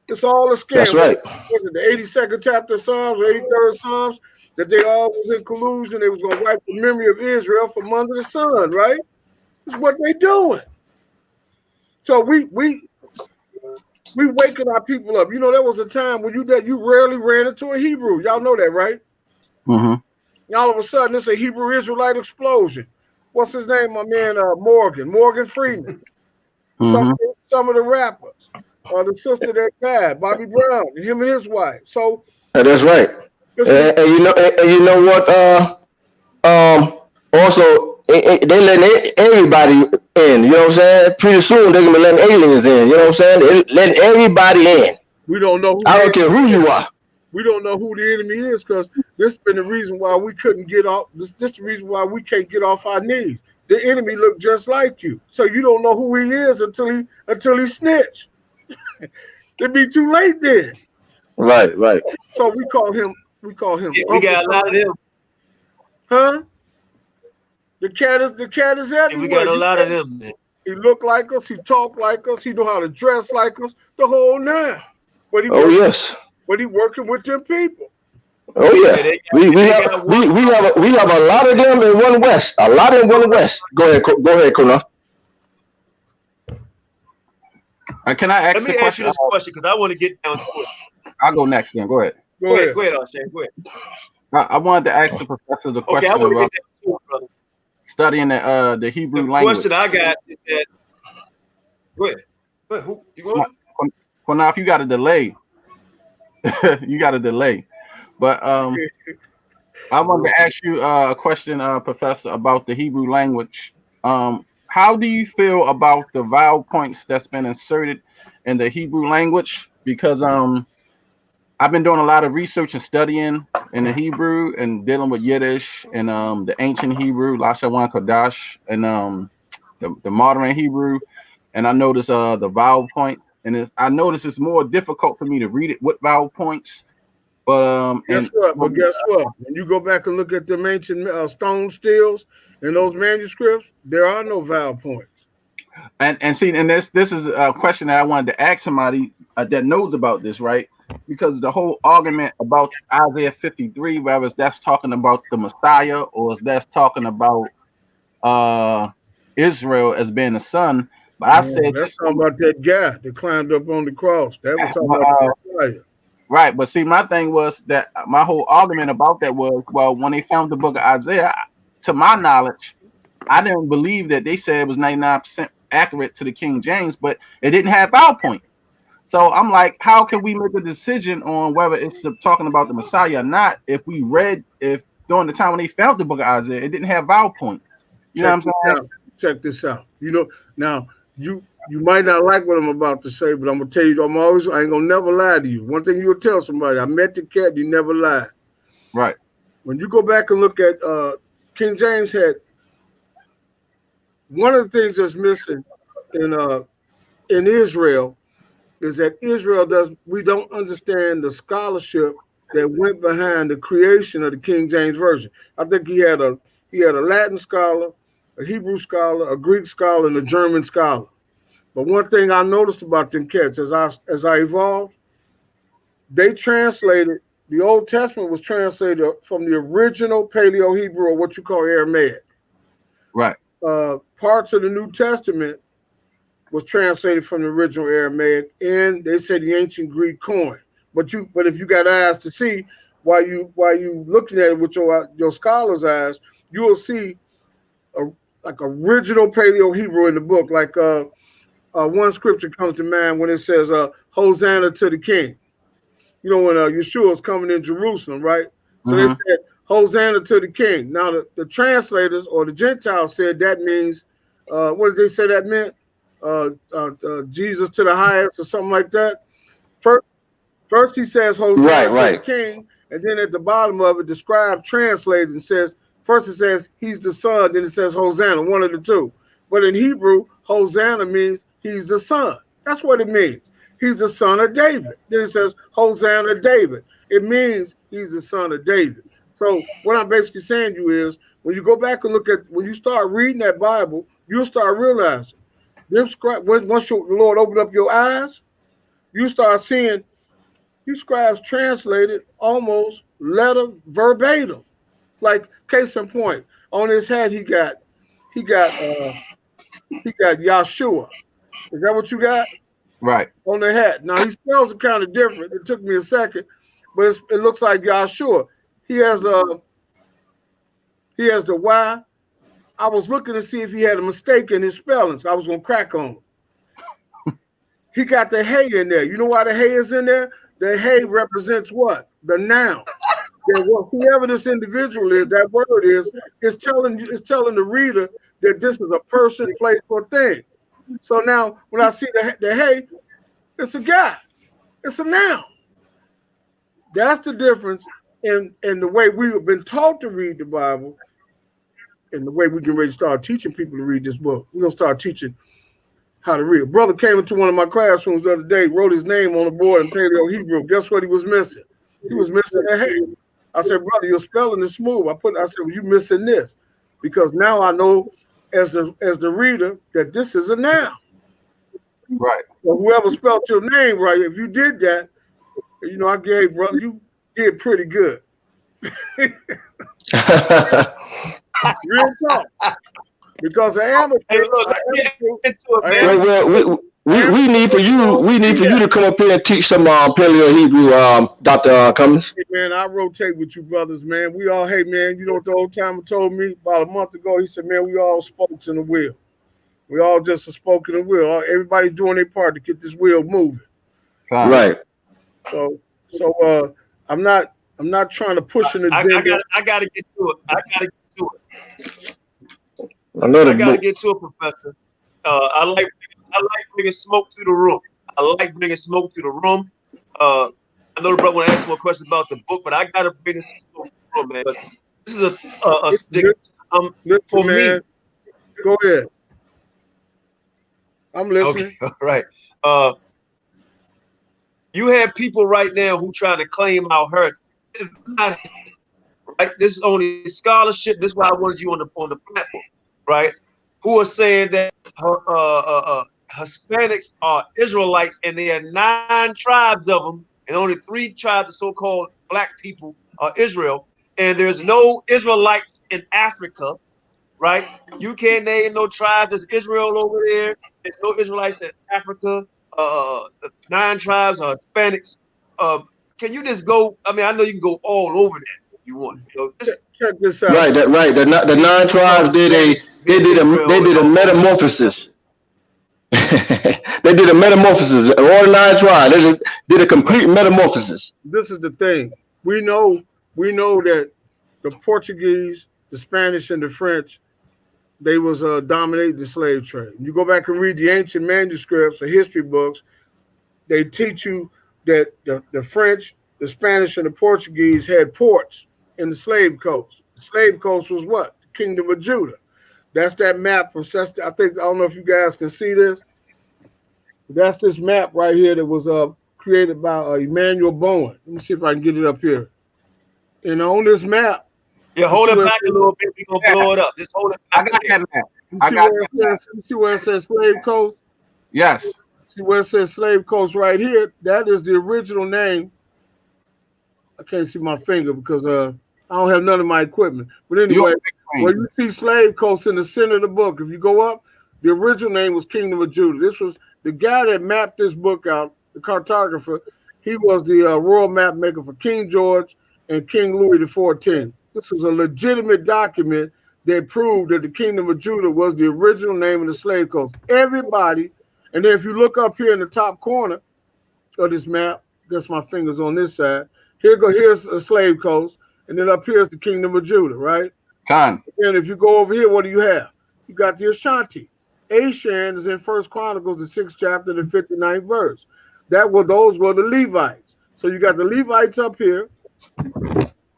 It's all a scam. That's right. Was it the 82nd chapter of Psalms, or 83rd Psalms, that they all was in collusion? They was gonna wipe the memory of Israel from under the sun, right? This is what they doing. So we waking our people up. You know, there was a time when you rarely ran into a Hebrew. Y'all know that, right? Mm-hmm. All of a sudden, it's a Hebrew Israelite explosion. What's his name? My man, Morgan Freeman. Mm-hmm. Some of the rappers. The sister that died, Bobby Brown, and him and his wife. So that's right. And you know what? Also, they letting everybody in. You know what I'm saying? Pretty soon they're gonna be letting aliens in. You know what I'm saying? They're letting everybody in. We don't know. I don't care who you are. We don't know who the enemy is because this has been the reason why we couldn't get off. This is the reason why we can't get off our knees. The enemy looked just like you, so you don't know who he is until he snitch. It'd be too late then. Right. So we call him. Yeah, we got a lot of them. Huh? The cat is everywhere. We got a lot of them, man. He look like us. He talk like us. He know how to dress like us. The whole nine. But he working with them people. Oh yeah. We have a lot of them in One West. A lot in One West. Go ahead, QANATH. Can I ask? Let me ask you this question because I want to get down to it. I'll go next. Then go ahead. Go ahead, Shane. Go ahead. I wanted to ask the professor the question about studying the Hebrew language. The question I got is that. Go ahead. Who you going? Well, now if you got a delay, But I wanted to ask you a question, Professor, about the Hebrew language. How do you feel about the vowel points that's been inserted in the Hebrew language? Because I've been doing a lot of research and studying in the Hebrew and dealing with Yiddish and the ancient Hebrew, Lashawan Kodash, and the modern Hebrew. And I notice the vowel point, and I notice it's more difficult for me to read it with vowel points. But guess what? When you go back and look at the ancient stone stills and those manuscripts, there are no vowel points. And see, and this is a question that I wanted to ask somebody that knows about this, right? Because the whole argument about Isaiah 53, whether that's talking about the Messiah or that's talking about Israel as being a son. But I said that's talking about that guy that climbed up on the cross. That was talking about the Messiah. Right, but see, my thing was that my whole argument about that was, well, when they found the book of Isaiah, to my knowledge, I didn't believe that they said it was 99% accurate to the King James, but it didn't have vowel point. So I'm like, how can we make a decision on whether it's talking about the Messiah or not if during the time when they found the book of Isaiah, it didn't have vowel points? You know what I'm saying? Check this out. You know, now you might not like what I'm about to say, but I'm gonna tell you, I ain't gonna never lie to you. One thing you'll tell somebody, I met the cat, you never lied. Right. When you go back and look at King James had one of the things that's missing in Israel is that we don't understand the scholarship that went behind the creation of the King James Version. I think he had He had a Latin scholar, a Hebrew scholar, a Greek scholar, and a German scholar. But one thing I noticed about them cats as I evolved, they translated, the Old Testament was translated from the original Paleo-Hebrew, or what you call Aramaic. Right. Parts of the New Testament was translated from the original Aramaic, and they said the ancient Greek coin. But if you got eyes to see, while you looking at it with your scholar's eyes, you will see like original Paleo-Hebrew in the book. Like one scripture comes to mind when it says, Hosanna to the King. You know, when Yeshua's coming in Jerusalem, right? So they said, Hosanna to the King. Now, the translators or the Gentiles said that means, what did they say that meant? Jesus to the highest or something like that. First he says, Hosanna to the King. And then at the bottom of it, the scribe translates and says, first it says, he's the son. Then it says, Hosanna, one of the two. But in Hebrew, Hosanna means he's the son. That's what it means. He's the son of David. Then it says, Hosanna David. It means he's the son of David. So what I'm basically saying to you is, when you go back and look at, when you start reading that Bible, you'll start realizing, once the Lord opened up your eyes, you start seeing these scribes translated almost letter verbatim. Like, case in point, on his head he got Yahshua. Is that what you got? Right. On the hat. Now, he spells it kind of different. It took me a second, but it looks like Yahshua. He has the Y. I was looking to see if he had a mistake in his spellings. I was going to crack on him. He got the hey in there. You know why the hey is in there? The hey represents what? The noun. Whoever this individual is, that word is telling the reader that this is a person, place, or thing. So now, when I see the hey, it's a guy. It's a noun. That's the difference in the way we have been taught to read the Bible and the way we can really start teaching people to read this book. We're going to start teaching how to read. A brother came into one of my classrooms the other day, wrote his name on the board in Paleo-Hebrew. Guess what he was missing? He was missing a hey. I said, brother, your spelling is smooth. I said, well, you missing this. Because now I know as the reader that this is a noun. Right. So whoever spelled your name right, if you did that, you know, I gave, brother, you did pretty good. Real talk. Because an amateur. Hey, look, we need for you to come up here and teach some Paleo-Hebrew, Dr. Cummings. Hey, man, I rotate with you brothers, man. We all, hey, man, you know what the old timer told me about a month ago? He said, man, we all spokes in the wheel. We all just a spoke in the wheel. Everybody doing their part to get this wheel moving. Right. So I'm not trying to push an agenda. I gotta get to it. I gotta get to it, Professor. I like bringing smoke to the room. I know the brother want to ask more questions about the book, but I gotta bring this smoke to the room, man. This is a stick. For man, me. Go ahead. I'm listening. Okay, all right. You have people right now who trying to claim our heritage. Right? This is only scholarship. This is why I wanted you on the platform, right? Who are saying that Hispanics are Israelites, and there are 9 tribes of them, and only 3 tribes of so-called black people are Israel, and there's no Israelites in Africa, right? You can't name no tribe. There's Israel over there. There's no Israelites in Africa. 9 tribes are Hispanics. Can you just go? I mean, I know you can go all over that if you want. You know, check this out. Right. The 9 tribes did a metamorphosis. They did a metamorphosis. All 9 tribes. They did a complete metamorphosis. This is the thing. We know that the Portuguese, the Spanish, and the French, they was dominating the slave trade. You go back and read the ancient manuscripts or history books, they teach you that the French, the Spanish, and the Portuguese had ports in the slave coast. The slave coast was what? The Kingdom of Judah. That's that map from I don't know if you guys can see this. That's this map right here that was created by Emmanuel Bowen. Let me see if I can get it up here. And on this map, Yeah, hold it back a little bit. We're gonna blow it up. Just hold it back. I got that map. You see where it says Slave Coast? Yes. See where it says Slave Coast right here? That is the original name. I can't see my finger because I don't have none of my equipment. But anyway, where you see Slave Coast in the center of the book, if you go up, the original name was Kingdom of Judah. This was the guy that mapped this book out, the cartographer. He was the royal map maker for King George and King Louis XIV. This was a legitimate document that proved that the Kingdom of Judah was the original name of the slave coast. Everybody, and then if you look up here in the top corner of this map, guess my finger's on this side. Here's a slave coast, and then up here's the Kingdom of Judah, right? Con. And if you go over here, what do you have? You got the Ashanti. Ashan is in 1 Chronicles, the 6th chapter, the 59th verse. Those were the Levites. So you got the Levites up here.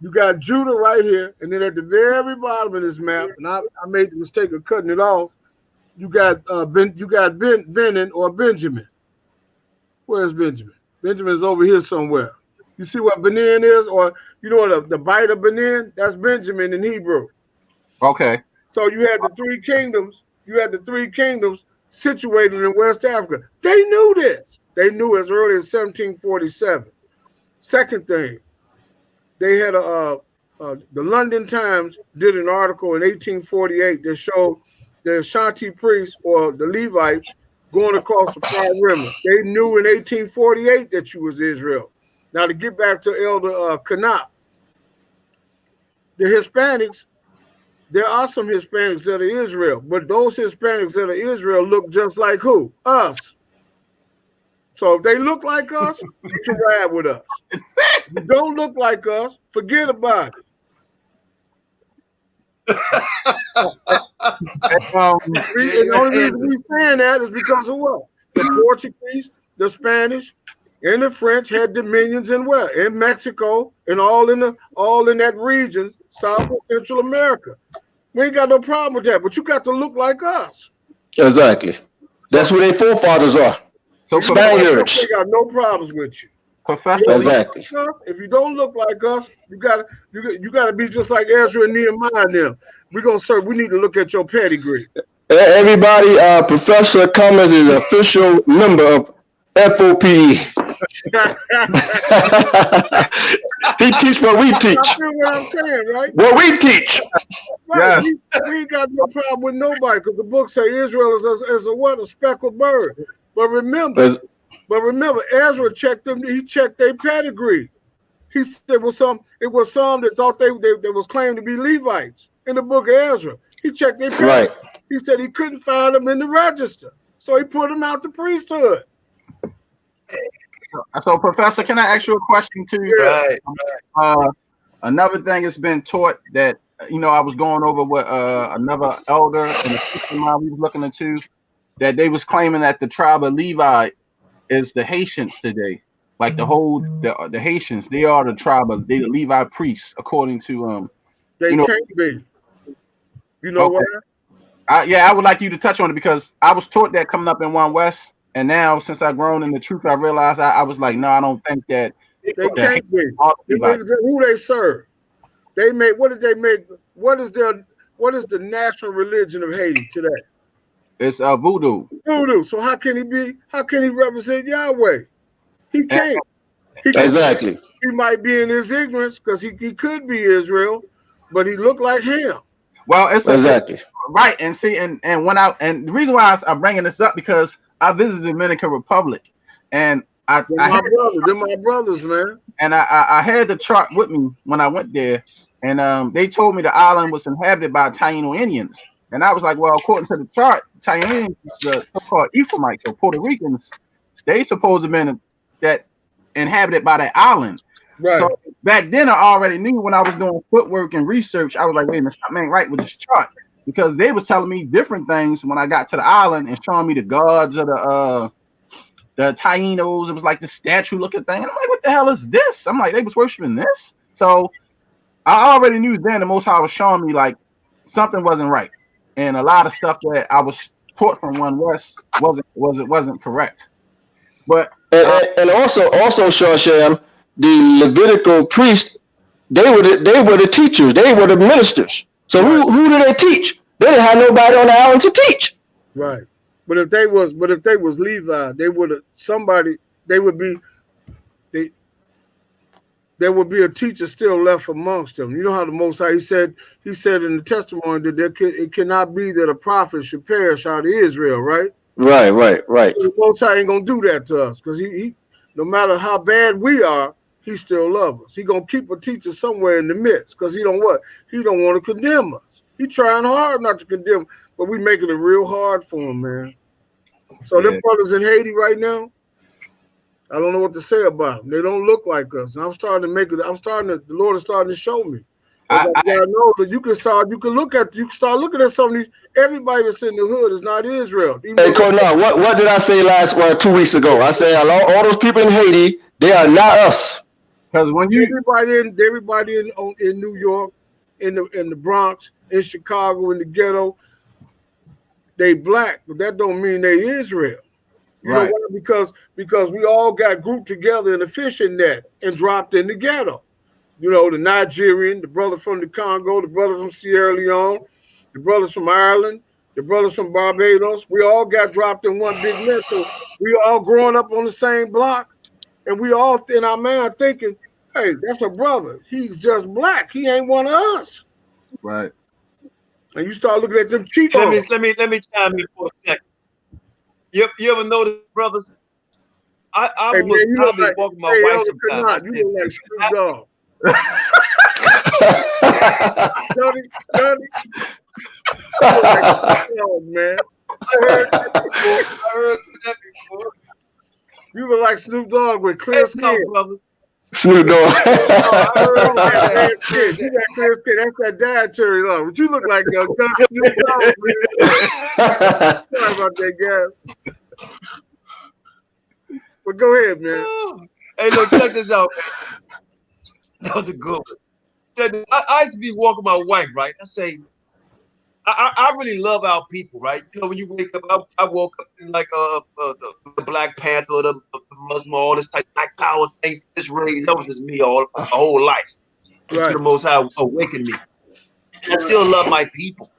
You got Judah right here, and then at the very bottom of this map, and I made the mistake of cutting it off. You got Benin or Benjamin. Where's Benjamin? Benjamin is over here somewhere. You see what Benin is, or you know what the bite of Benin? That's Benjamin in Hebrew. Okay. So you had the three kingdoms. You had the three kingdoms situated in West Africa. They knew this. They knew as early as 1747. Second thing, they had the London Times did an article in 1848 that showed the Ashanti priests or the Levites going across the Far River. They knew in 1848 that you was Israel. Now to get back to Elder QANATH, the Hispanics, there are some Hispanics that are Israel, but those Hispanics that are Israel look just like who? Us. So if they look like us, you can ride with us. If you don't look like us, forget about it. The only reason we're saying that is because of what? The Portuguese, the Spanish, and the French had dominions in where? In Mexico and all in that region, South and Central America. We ain't got no problem with that, but you got to look like us. Exactly. That's who their forefathers are. So Spaniards. We got no problems with you. Professor, exactly. If you don't look like us, you gotta be just like Ezra and Nehemiah and them. We need to look at your pedigree. Everybody, Professor Cummings is an official member of F.O.P.E. He teach what we teach. I feel what I'm saying, right? What we teach. Right. Yeah. We ain't got no problem with nobody because the book say Israel is a speckled bird. But remember, Ezra checked them. He checked their pedigree. He said it was some that thought they was claimed to be Levites in the book of Ezra. He checked their pedigree. Right. He said he couldn't find them in the register, so he put them out the priesthood. So, Professor, can I ask you a question too? Right. Another thing has been taught that I was going over with another elder and a sister mom we was looking into, that they was claiming that the tribe of Levi is the Haitians today. Like the Haitians, they are the tribe of the Levi priests, according to They can't be. You know what? I would like you to touch on it because I was taught that coming up in One West, and now since I've grown in the truth, I realized I was like, no, I don't think that they can't be. Who they serve? They make. What did they make? What is the national religion of Haiti today? It's voodoo. Voodoo. So how can he be? How can he represent Yahweh? He can't. Exactly. He might be in his ignorance because he could be Israel, but he looked like him. Well, it's exactly right. And see, and the reason why I'm bringing this up because I visited the Dominican Republic, and they're my brothers, man. And I had the chart with me when I went there, and they told me the island was inhabited by Taino Indians. And I was like, well, according to the chart, Taino is the so-called Ephraimites, or Puerto Ricans. They supposed to have been that inhabited by that island. Right. So back then, I already knew when I was doing footwork and research, I was like, wait a minute, something ain't right with this chart. Because they was telling me different things when I got to the island and showing me the gods of the Tainos. It was like the statue-looking thing. And I'm like, what the hell is this? I'm like, they was worshiping this? So I already knew then the Most High was showing me like something wasn't right. And a lot of stuff that I was taught from One West wasn't correct. But and also Shawsham, the Levitical priest They were the teachers. They were the ministers. So who do they teach? They didn't have nobody on the island to teach. Right. But if they was Levi, they would have somebody. There would be a teacher still left amongst them. You know how the Most High, he said in the testimony that it cannot be that a prophet should perish out of Israel, right? Right. The Most High ain't gonna do that to us, because he no matter how bad we are, he still loves us. He gonna keep a teacher somewhere in the midst, because he don't want to condemn us. He trying hard not to condemn, but we making it real hard for him, man. So them brothers in Haiti right now, I don't know what to say about them. They don't look like us. And the Lord is starting to show me. I know that you can start looking at some of these. Everybody that's in the hood is not Israel. Hey, Cornell, what did I say 2 weeks ago? I said all those people in Haiti, they are not us. Because when everybody in New York, in the Bronx, in Chicago, in the ghetto, they black, but that don't mean they Israel. You know why? Because we all got grouped together in a fishing net and dropped in the ghetto. You know, the Nigerian, the brother from the Congo, the brother from Sierra Leone, the brothers from Ireland, the brothers from Barbados. We all got dropped in one big net. So we all growing up on the same block, and we all in our mind thinking, hey, that's a brother. He's just black. He ain't one of us. Right. And you start looking at them cheeks. Let me chime in for a second. You ever notice, brothers? I was walking my wife sometimes. You look like Snoop Dogg. Man. I heard that before. You look like Snoop Dogg with clear skin. Brothers. Snoop Dogg. I heard that skin. You got clear skin. That's that dietary law. But you look like Snoop Dogg, man. Sorry about that, guys. But go ahead, man. Hey, look, check this out, man. That was a good one. I used to be walking my wife, right? I say, I really love our people, right? You know, when you wake up, I woke up in like the Black Panther, or the Muslim, all this type Black Power thing, this raised. That was just me my whole life. Right. The Most High awakened me. And I still love my people,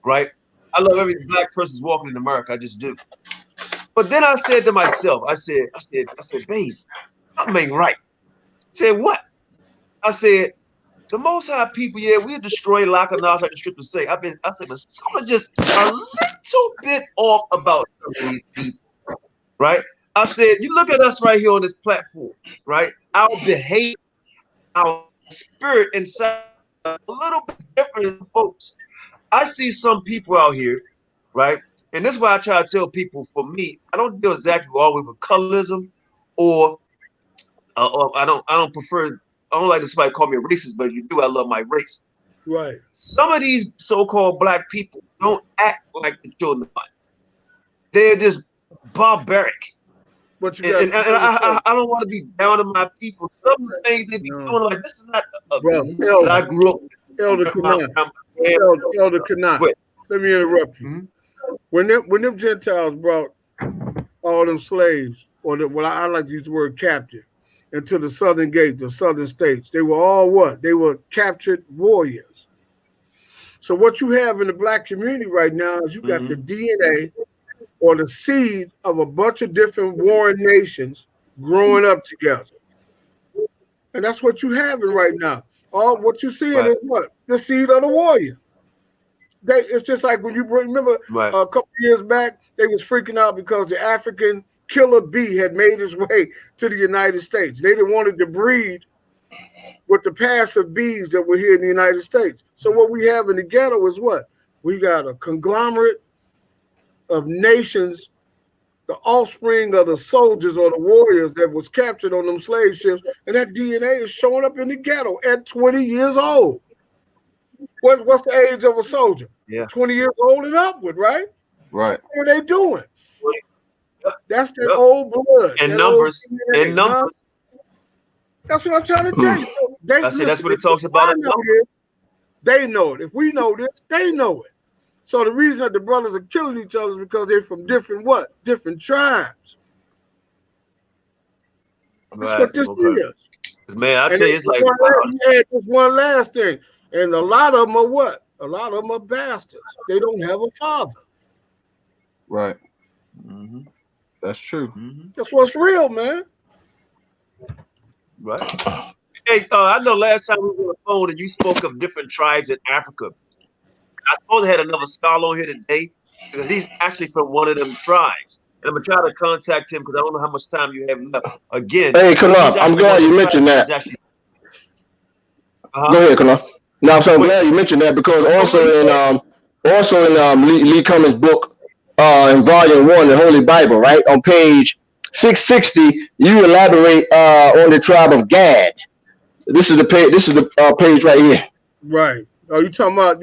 right? I love every black person walking in America. I just do. But then I said to myself, I said, babe, something ain't right. I said, what? I said, the Most High people, yeah, we destroy Lacanage, like the scripture say. I said, but some are just a little bit off about some of these people, right? I said, you look at us right here on this platform, right? Our behavior, our spirit inside a little bit different than folks. I see some people out here, right? And this is why I try to tell people, for me, I don't deal exactly always with colorism, or I don't prefer. I don't like to somebody call me a racist, but if you do, I love my race. Right. Some of these so-called black people don't act like the children of God. They're just barbaric. But I don't want to be down on my people. Some of the things they be doing, like, this is not that I grew up with. Elder QANATH. Let me interrupt you. Mm-hmm. When them Gentiles brought all them slaves, or I like to use the word captive, into the southern gate, the southern states, they were all what? They were captured warriors. So what you have in the black community right now is you got the DNA or the seed of a bunch of different warring nations growing up together. And that's what you having right now. All what you seeing is what? The seed of the warrior. It's just like when you remember a couple years back, they was freaking out because the African killer bee had made its way to the United States. They didn't want to breed with the passive bees that were here in the United States. So what we have in the ghetto is what? We got a conglomerate of nations, the offspring of the soldiers or the warriors that was captured on them slave ships, and that DNA is showing up in the ghetto at 20 years old. What's the age of a soldier? Yeah. 20 years old and upward, right? Right. So what are they doing? That's that old blood. And numbers. And numbers. That's what I'm trying to tell you. That's what it talks about. They know it. If we know this, they know it. So the reason that the brothers are killing each other is because they're from different what? Different tribes. That's what this is. Man, I tell you, it's like, you had this one last thing. And a lot of them are what? A lot of them are bastards. They don't have a father. Right. Mm-hmm. That's true. Mm-hmm. That's what's real, man. Right. Hey, I know last time we were on the phone and you spoke of different tribes in Africa. I suppose I had another scholar on here today because he's actually from one of them tribes. And I'm going to try to contact him because I don't know how much time you have left. Again, hey, Kanaf, I'm glad you mentioned that. Go ahead, Kanaf. Now, so I'm glad you mentioned that because also in Lee Cummings' book, in volume 1, the Holy Bible, right, on page 660, you elaborate on the tribe of Gad. This is the page. This is the page right here. Right. Oh, you talking about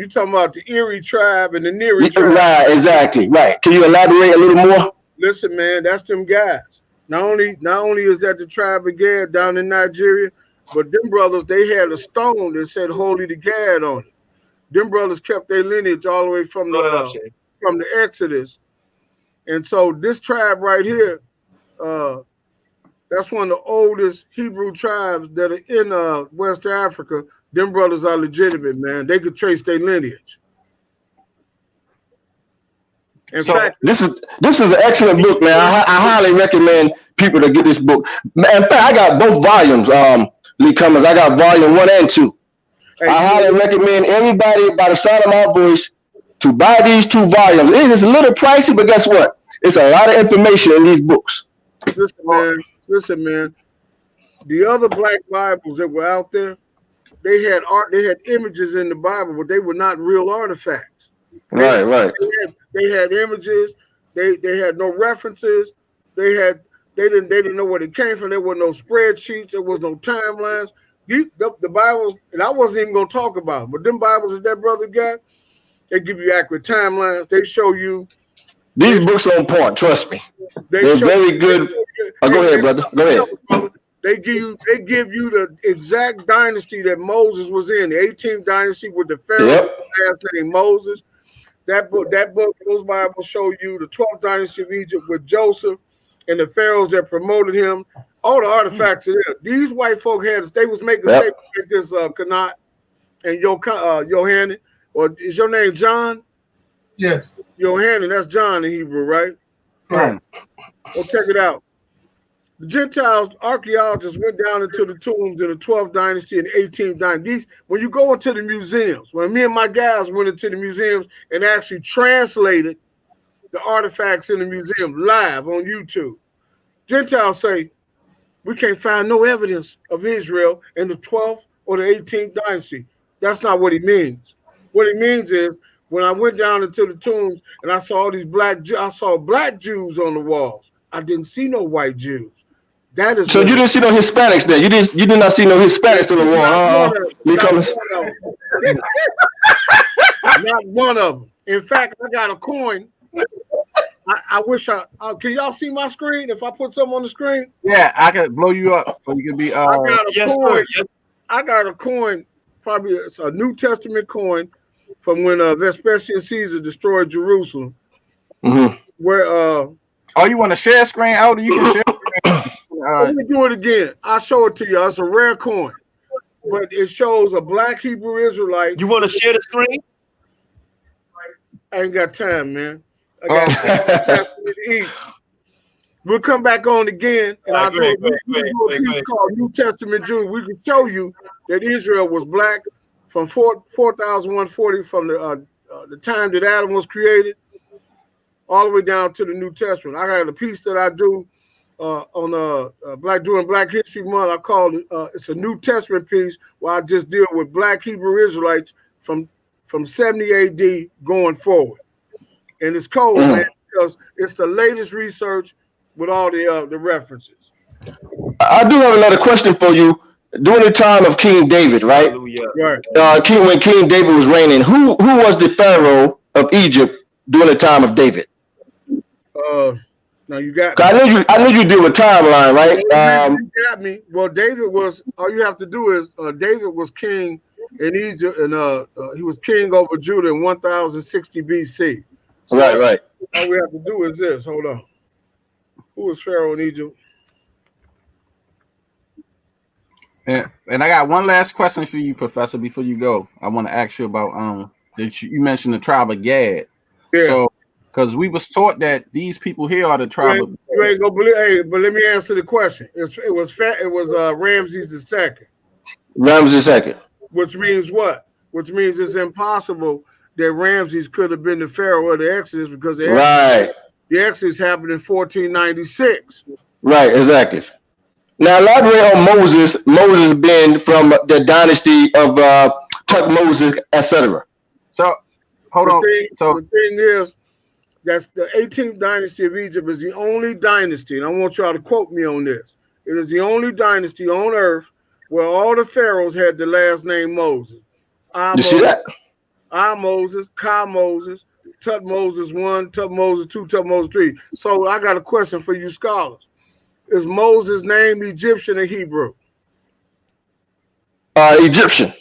the Erie tribe and the Neri tribe? Right. Exactly. Right. Can you elaborate a little more? Listen, man, that's them guys. Not only is that the tribe of Gad down in Nigeria, but them brothers, they had a stone that said "Holy to Gad" on it. Them brothers kept their lineage all the way from the Exodus, and so this tribe right here, that's one of the oldest Hebrew tribes that are in West Africa. Them brothers are legitimate, man. They could trace their lineage. In fact, this is an excellent book, man. I highly recommend people to get this book. In fact, I got both volumes, Lee Cummings. I got volume 1 and 2. Hey, I highly recommend everybody, by the sound of my voice, to buy these 2 volumes. It is a little pricey, but guess what? It's a lot of information in these books. Listen, man. The other black Bibles that were out there, they had art, they had images in the Bible, but they were not real artifacts. Right. They had images. They had no references. They didn't know where it came from. There were no spreadsheets. There was no timelines. The Bibles, and I wasn't even gonna talk about them, but them Bibles that brother got, they give you accurate timelines. They show you. These books are on point. Trust me. They're very good. Go ahead, brother. Go ahead. They give you the exact dynasty that Moses was in, the 18th dynasty with the Pharaoh last name Moses. That book, those Bibles show you the 12th dynasty of Egypt with Joseph and the pharaohs that promoted him. All the artifacts are there. These white folk they was making statements like this, QANATH and Yohanan, or is your name John? Yes. Yohanan, that's John in Hebrew, right? Correct. Well, check it out. The Gentiles, archaeologists went down into the tombs in the 12th dynasty and 18th dynasty. When you go into the museums, when me and my guys went into the museums and actually translated the artifacts in the museum live on YouTube, Gentiles say, we can't find no evidence of Israel in the 12th or the 18th dynasty. That's not what he means. What he means is, when I went down into the tombs and I saw all these black Jews on the walls, I didn't see no white Jews. That is so you didn't see no Hispanics there. You did not see no Hispanics on the wall. Not one of them. In fact, I got a coin. I wish can y'all see my screen if I put something on the screen? Yeah, I can blow you up so you can be. I got a coin. Probably it's a New Testament coin from when Vespasian Caesar destroyed Jerusalem. Mm-hmm. Where you want to share a screen, Elder? You can share. Let me do it again. I'll show it to you. It's a rare coin, but it shows a black Hebrew Israelite. You want to share the screen? I ain't got time, man. I got time to eat. We'll come back on again, and I'll do a piece called New Testament Jews. We can show you that Israel was black from 4140 from the time that Adam was created, all the way down to the New Testament. I got a piece that I do on during Black History Month. I call it it's a New Testament piece where I just deal with black Hebrew Israelites from 70 AD going forward. And it's cold, man, because it's the latest research with all the references. I do have another question for you. During the time of King David, right? Right. When King David was reigning, who was the Pharaoh of Egypt during the time of David? Now you got. I knew you deal with timeline, right? You got me. Well, David was. All you have to do is David was king in Egypt, and he was king over Judah in 1060 BC. So right. All we have to do is this. Hold on. Who was Pharaoh in Egypt? And I got one last question for you, Professor, before you go. I want to ask you about that you mentioned the tribe of Gad. Yeah. So, because we was taught that these people here are the tribe of Gad. You ain't gonna believe. Hey, but let me answer the question. It was Ramses II. Ramses II. Which means what? Which means it's impossible that Ramses could have been the pharaoh of the Exodus because the Exodus happened in 1496. Right, exactly. Now elaborate on Moses. Moses being from the dynasty of Tutmosis, etc. So, hold on. The thing is, that's the 18th dynasty of Egypt is the only dynasty, and I want y'all to quote me on this. It is the only dynasty on earth where all the pharaohs had the last name Moses. You see that? Moses, Ka Moses, Tutmosis 1, Tutmosis 2, Tutmosis 3. So I got a question for you scholars. Is Moses' name Egyptian or Hebrew? Egyptian.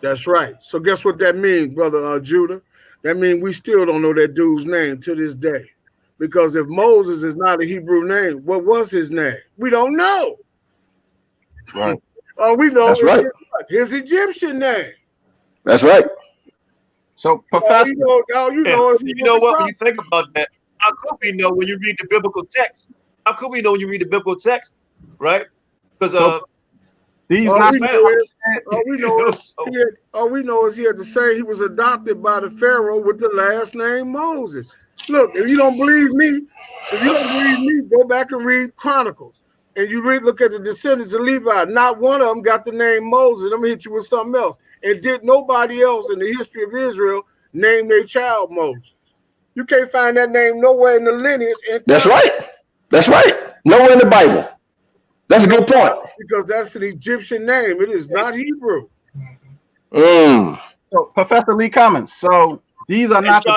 That's right. So guess what that means, brother Judah? That means we still don't know that dude's name to this day. Because if Moses is not a Hebrew name, what was his name? We don't know. Right. All we know That's is right. his Egyptian name. That's right. So, Professor, you know what? When you think about that, how could we know when you read the biblical text? How could we know when you read the biblical text, right? Because all we know is he had to say he was adopted by the Pharaoh with the last name Moses. Look, if you don't believe me, go back and read Chronicles. And you look at the descendants of Levi. Not one of them got the name Moses. I'm gonna hit you with something else. And did nobody else in the history of Israel name their child Moses? You can't find that name nowhere in the lineage. That's right. That's right. Nowhere in the Bible. That's a good point. Because that's an Egyptian name. It is not Hebrew. So, Professor Lee Cummings. So these are not the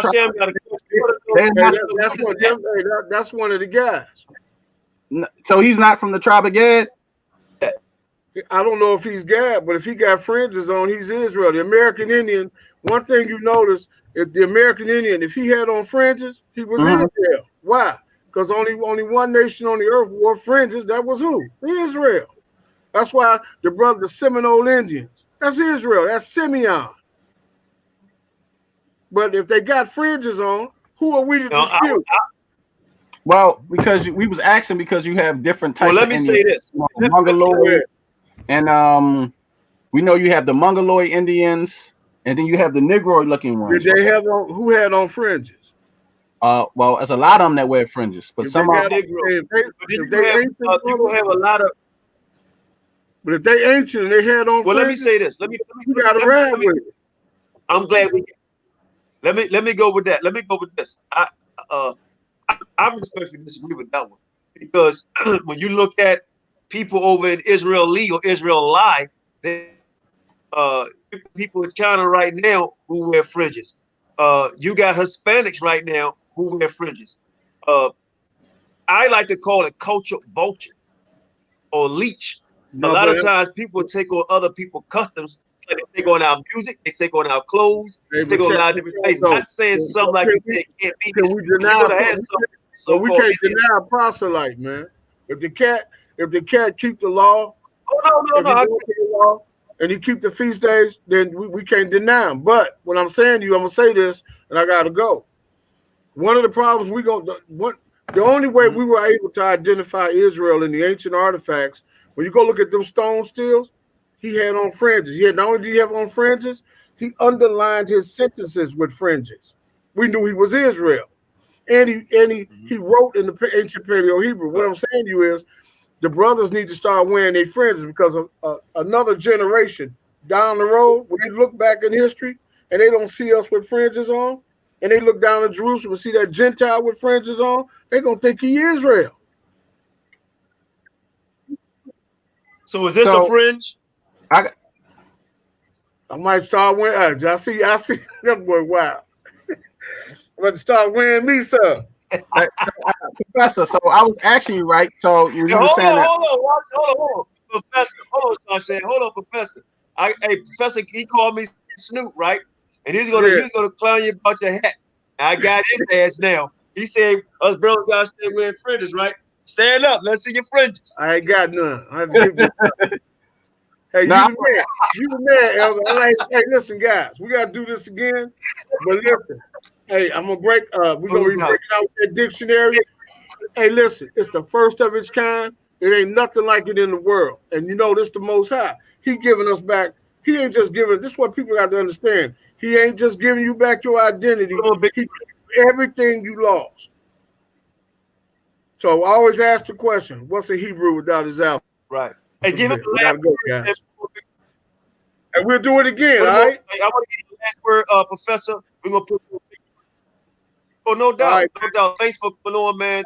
that's one of the guys. So he's not from the tribe of Gad? I don't know if he's Gad, but if he got fringes on, he's Israel. The American Indian, one thing you notice, if the American Indian, if he had on fringes, he was Israel. Why? Because only one nation on the earth wore fringes. That was who? Israel. That's why the Seminole Indians, that's Israel. That's Simeon. But if they got fringes on, who are we to dispute? Well, because we was asking because you have different types. Well, let me say this. Mongoloid, and we know you have the Mongoloid Indians, and then you have the Negroid-looking ones. Did they have who had on fringes? Well, there's a lot of them that wear fringes, but some are. You have a lot of. But if they ancient and they had on, well, fringes, let me say this. You got to ride with it. I'm glad we. Let me go with that. Let me go with this. I respectfully disagree with that one because when you look at people over in Israel Lee or Israel Lie, people in China right now who wear fringes. You got Hispanics right now who wear fringes. I like to call it culture vulture or leech. A lot of times people take on other people's customs. They take on our music, they take on our clothes, they take on a lot of different things. Not saying something like it can't be. We can't deny a proselyte, man. If the cat keep the law, and he keep the feast days, then we can't deny him. But what I'm saying to you, I'm gonna say this, and I gotta go. One of the problems the only way we were able to identify Israel in the ancient artifacts, when you go look at them stone stills, he had on fringes. Not only did he have on fringes, he underlined his sentences with fringes. We knew he was Israel. And he wrote in the ancient Paleo-Hebrew. What I'm saying to you is the brothers need to start wearing their fringes because of another generation down the road, when they look back in history and they don't see us with fringes on, and they look down at Jerusalem and see that Gentile with fringes on, they're going to think he Israel. So is this a fringe? I might start wearing. I see that boy. Wow, I'm going to start wearing me, sir. Professor, so I was asking you, right? So you were saying hold on, Professor. Hold on, Professor. Hey, Professor, he called me Snoop, right? And he's gonna clown you about your hat. I got his ass now. He said us brothers gotta stay wearing fringes, right? Stand up, let's see your fringes. I ain't got none. Hey, nah. You the man, Elder. Hey, listen, guys, we gotta do this again. But listen, hey, I'm gonna break. We're gonna be breaking out with that dictionary. Hey, listen, it's the first of its kind. It ain't nothing like it in the world. And you know, this the Most High. He giving us back. He ain't just giving. This is what people got to understand. He ain't just giving you back your identity. He giving you everything you lost. So I always ask the question: what's a Hebrew without his alphabet? Right. Hey, give it the last go, guys. And we'll do it again, all right? Hey, I want to get the last word, Professor. We're gonna put. Oh, no doubt, right. No doubt. Thanks for coming on, man.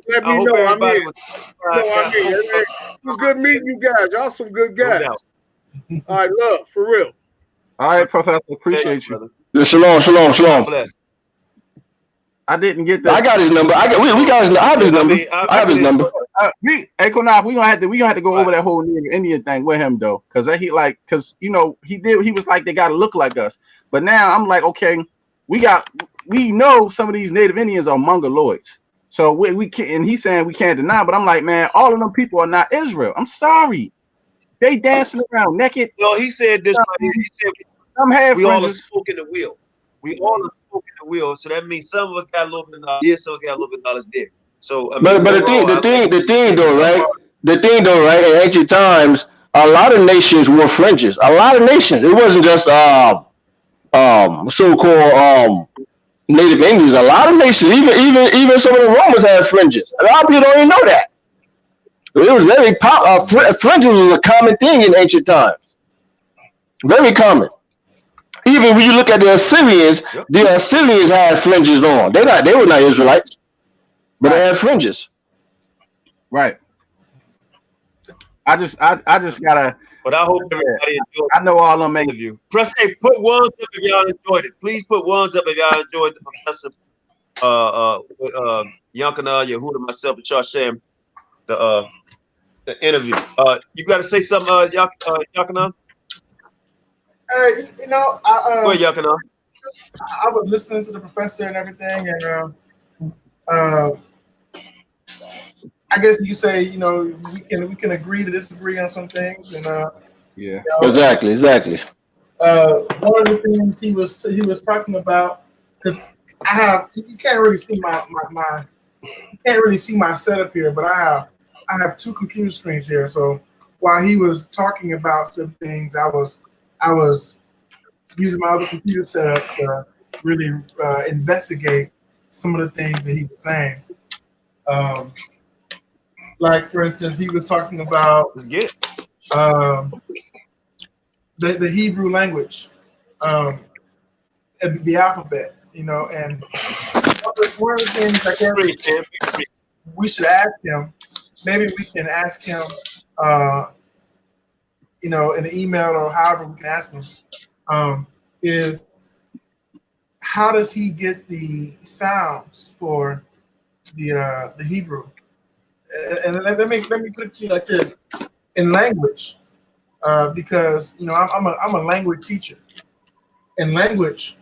Let me know. Everybody it was good meeting you guys. Y'all some good guys. No all right, love, for real. All right, Professor. Appreciate you. Yeah, shalom. Bless. I didn't get that. I got his number. I have his number. I have his number. Hey, QANATH, we gonna have to go over that whole Indian thing with him though, because you know he was like they gotta look like us, but now I'm like, okay, we know some of these native Indians are mongoloids, so we can't, and he's saying we can't deny, but I'm like, man, all of them people are not Israel. I'm sorry, they dancing around naked. No, he said this. He said we all are smoking the wheel. We all are smoking the wheel, so that means some of us got a little bit of knowledge here, some of us got a little bit of knowledge there. So, I mean, but the thing though, right? In ancient times, a lot of nations wore fringes. A lot of nations. It wasn't just so-called native Indians. A lot of nations, even some of the Romans had fringes. A lot of people don't even know that. It was very fringes was a common thing in ancient times. Very common. Even when you look at the Assyrians, the Assyrians had fringes on. They were not Israelites. But they have fringes. Right. I just gotta. But I hope everybody enjoyed. I know all of them interview. Press A. Put ones up if y'all enjoyed it. Please put ones up if y'all enjoyed the Professor Yankana, Yehuda, myself, and Shashem, the interview. You got to say something, Yankana? You know, Go ahead, Yankana. I was listening to the professor and everything, and I guess you say, you know, we can agree to disagree on some things, and yeah, you know, exactly. One of the things he was talking about, because you can't really see you can't really see my setup here, but I have two computer screens here. So while he was talking about some things, I was using my other computer setup to really investigate some of the things that he was saying. Like, for instance, he was talking about the Hebrew language, the alphabet, you know, and one of the things I guess we should ask him, maybe we can ask him, you know, in an email or however we can ask him, is how does he get the sounds for the Hebrew? And let me put it to you like this: in language, because you know I'm a language teacher. In language,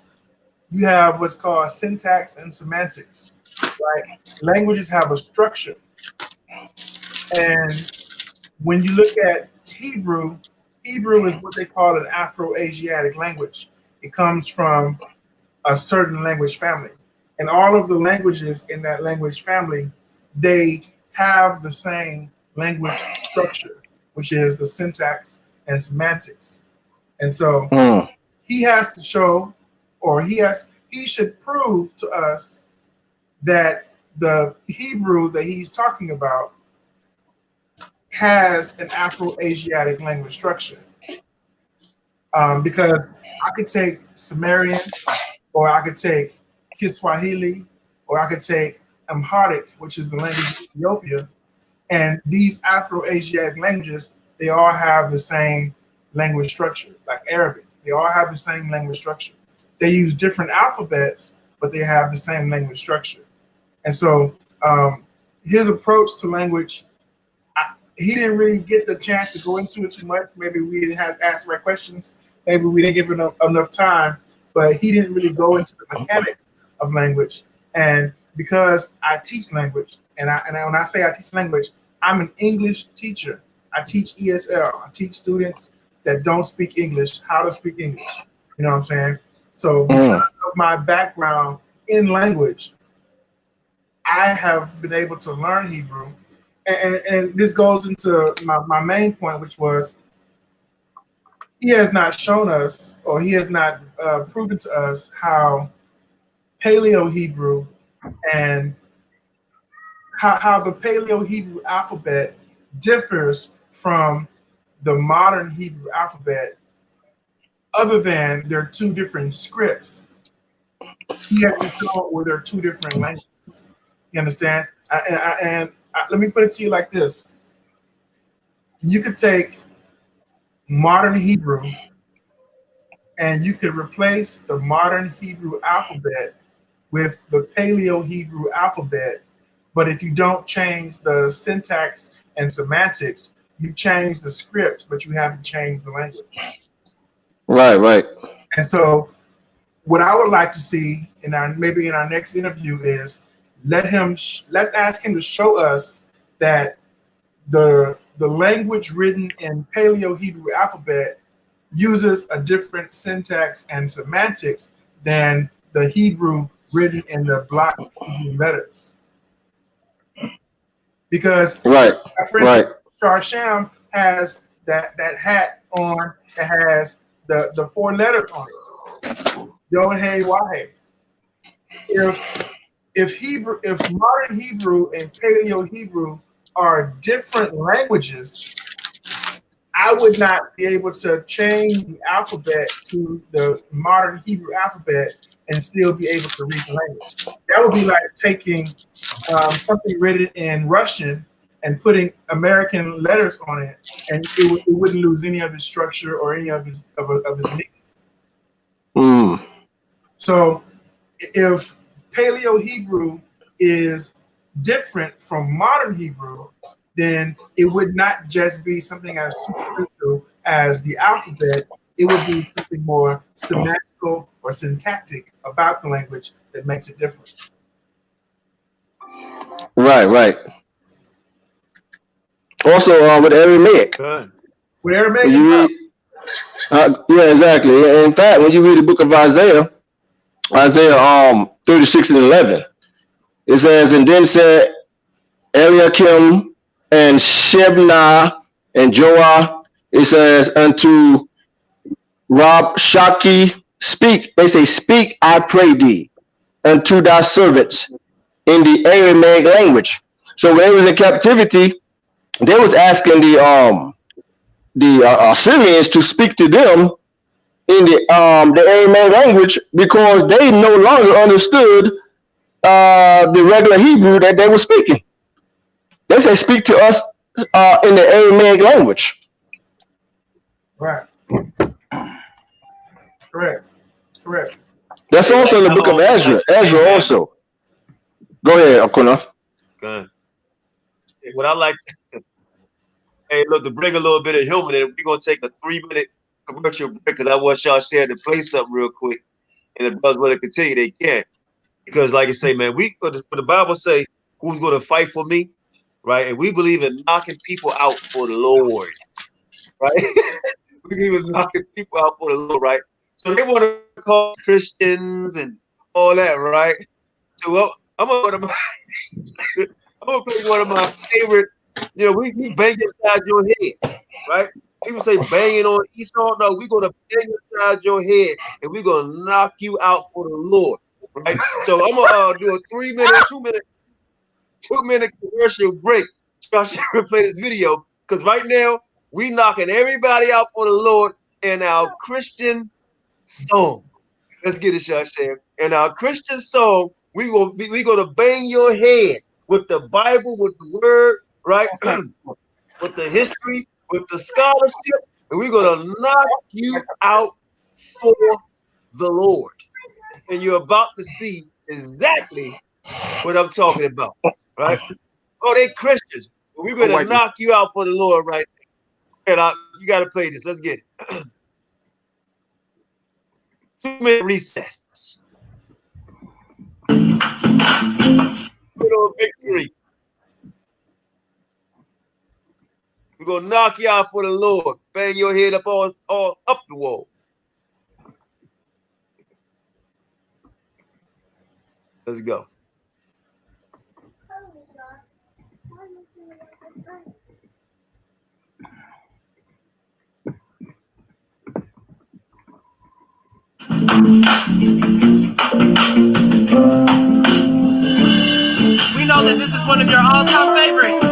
you have what's called syntax and semantics. Right? Languages have a structure, and when you look at Hebrew is what they call an Afro-Asiatic language. It comes from a certain language family, and all of the languages in that language family, they have the same language structure, which is the syntax and semantics. And so he has to show, or he should prove to us that the Hebrew that he's talking about has an Afro-Asiatic language structure. Because I could take Sumerian, or I could take Kiswahili, or I could take Amharic, which is the language of Ethiopia, and these Afro-Asiatic languages, they all have the same language structure, like Arabic. They all have the same language structure. They use different alphabets, but they have the same language structure. And so his approach to language, he didn't really get the chance to go into it too much. Maybe we didn't have asked the right questions. Maybe we didn't give enough time, but he didn't really go into the mechanics of language. And because I teach language, and when I say I teach language, I'm an English teacher. I teach ESL. I teach students that don't speak English how to speak English. You know what I'm saying? So because of my background in language, I have been able to learn Hebrew. And this goes into my main point, which was he has not shown us, or he has not proven to us how Paleo Hebrew and how the Paleo Hebrew alphabet differs from the modern Hebrew alphabet, other than they're two different scripts. He hasn't shown where they're two different languages. You understand? And let me put it to you like this. You could take modern Hebrew and you could replace the modern Hebrew alphabet with the Paleo Hebrew alphabet, but if you don't change the syntax and semantics, you change the script, but you haven't changed the language. Right. And so what I would like to see maybe in our next interview is let's ask him to show us that the language written in Paleo Hebrew alphabet uses a different syntax and semantics than the Hebrew written in the block Hebrew letters. Because for instance, Sham has that hat on that has the 4 letters on it. Yod Hey Wahe. If modern Hebrew and Paleo Hebrew are different languages, I would not be able to change the alphabet to the modern Hebrew alphabet and still be able to read the language. That would be like taking something written in Russian and putting American letters on it, and it wouldn't lose any of its structure or any of its meaning. So if Paleo Hebrew is different from modern Hebrew, then it would not just be something as superficial as the alphabet. It would be something more semantical or syntactic about the language that makes it different. Right. Also, with Aramaic. With Aramaic, yeah, exactly. In fact, when you read the book of Isaiah 36 and 11, it says, "And then said Eliakim and Shebna and Joah," it says, "unto Rabshakeh, speak." They say, "Speak, I pray thee, unto thy servants in the Aramaic language." So when they was in captivity, they was asking the Assyrians to speak to them in the Aramaic language, because they no longer understood the regular Hebrew that they were speaking. They say, "Speak to us in the Aramaic language." Right. Correct. That's also in the book of Ezra. Ezra also. Go ahead, Akunath. What I like, hey, look, to bring a little bit of humor in, we're gonna take a 3-minute commercial break because I want y'all share to play something real quick, and if brothers want to continue, they can. Because, like I say, man, when the Bible say, "Who's going to fight for me?" Right, and we believe in knocking people out for the Lord, right? We believe in knocking people out for the Lord, right? So they want to call Christians and all that, right? So I'm gonna play one of my favorite. We bang inside your head, right? People say banging on Esau. No, we're gonna bang inside your head, and we're gonna knock you out for the Lord, right? So I'm gonna do a 2-minute commercial break. Y'all should play this video, because right now we knocking everybody out for the Lord in our Christian song. Let's get it, Shashan. In our Christian song, we gonna bang your head with the Bible, with the word, right? With the history, with the scholarship, and we're gonna knock you out for the Lord. And you're about to see exactly what I'm talking about, right? Oh, they Christians. We're gonna knock you out for the Lord, right? And you gotta play this. Let's get it. 2-minute recess. Little victory. We're gonna knock you out for the Lord. Bang your head up all up the wall. Let's go. We know that this is one of your all-time favorites.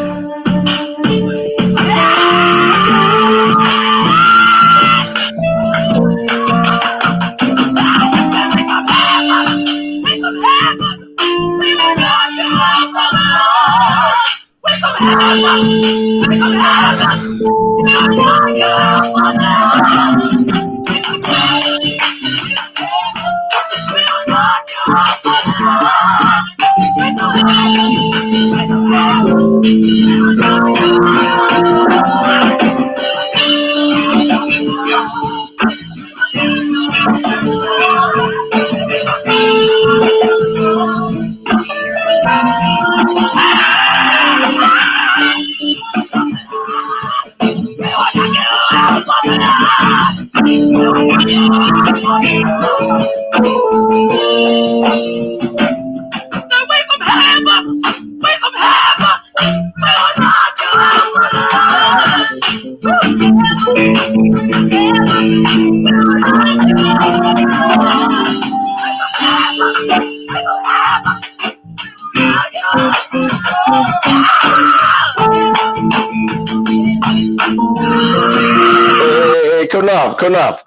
QANATH.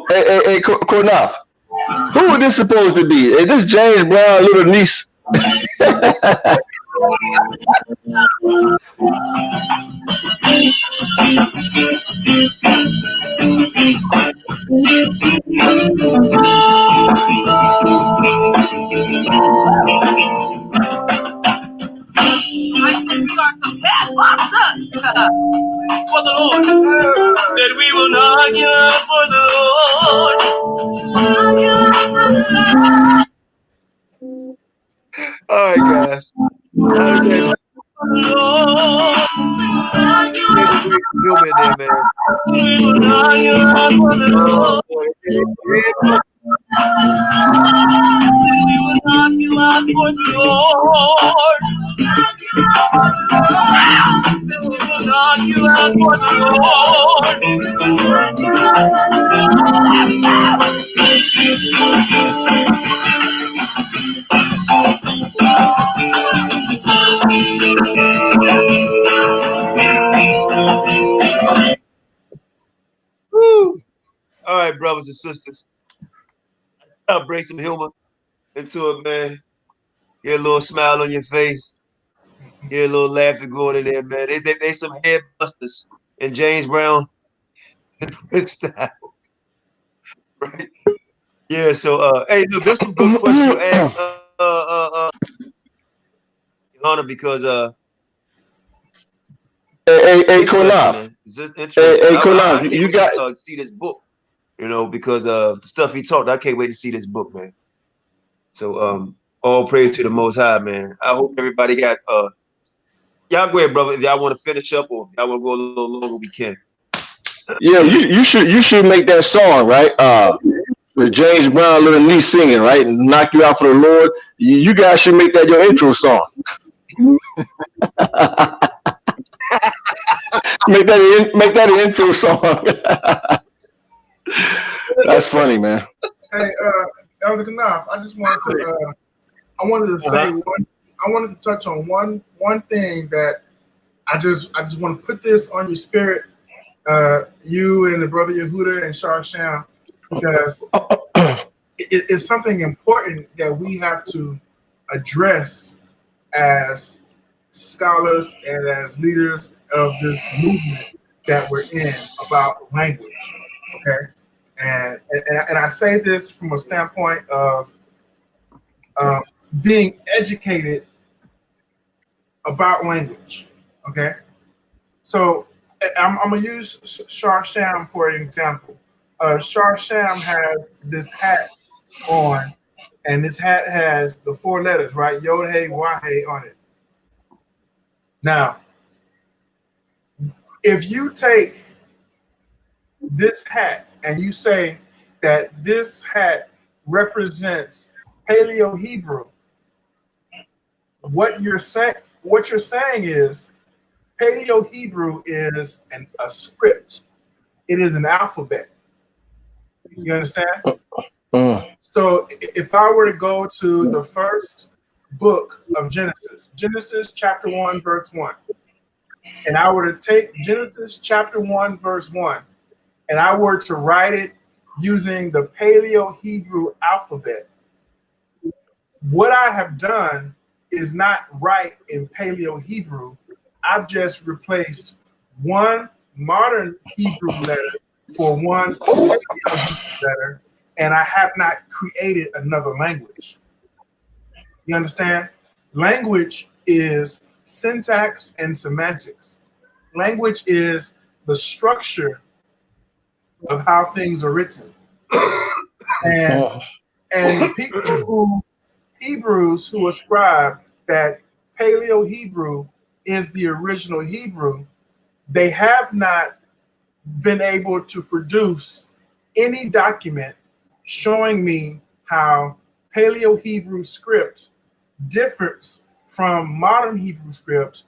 Hey, QANATH. Who is this supposed to be? Is this James Brown little niece? For the Lord, that we will not give up for the Lord. All right, guys. Human there, man. We will not give up for the Lord. We will not give up for the Lord. We will not give up for the Lord. Woo. All right, brothers and sisters. I'll bring some humor into it, man. Get a little smile on your face. Get a little laughter going in there, man. They some head busters in James Brown style. Right? Yeah, so hey, look, there's some good questions you asked Hunter, because Hey, QANATH. It's interesting. Hey, I QANATH, can't you wait got to see this book, because of the stuff he taught. I can't wait to see this book, man. So all praise to the Most High, man. I hope everybody got y'all go ahead, brother. If y'all want to finish up or y'all want to go a little longer, we can. Yeah, you should make that song, right? With James Brown little niece singing, right? And knock you out for the Lord. You guys should make that your intro song. make that an intro song. That's funny, man. Hey, Elder QANATH, I just wanted to I wanted to say I wanted to touch on one thing that I just want to put this on your spirit, you and the brother Yehuda and Sham, because it's something important that we have to address as scholars and as leaders of this movement that we're in about language. Okay, and I say this from a standpoint of being educated about language. Okay, so I'm gonna use Sham for an example. Sham has this hat on, and this hat has the 4 letters, right? Yod Hey Wah Hey on it. Now, if you take this hat and you say that this hat represents Paleo Hebrew, what you're saying is Paleo Hebrew is a script. It is an alphabet. You understand? So if I were to go to the first book of Genesis, Genesis chapter 1, verse 1, and I were to take Genesis chapter 1, verse 1, and I were to write it using the Paleo Hebrew alphabet, what I have done is not write in Paleo Hebrew. I've just replaced one modern Hebrew letter for one Paleo Hebrew letter, and I have not created another language. You understand? Language is syntax and semantics. Language is the structure of how things are written. And people Hebrews who ascribe that Paleo Hebrew is the original Hebrew, they have not been able to produce any document showing me how Paleo Hebrew script differs from modern Hebrew script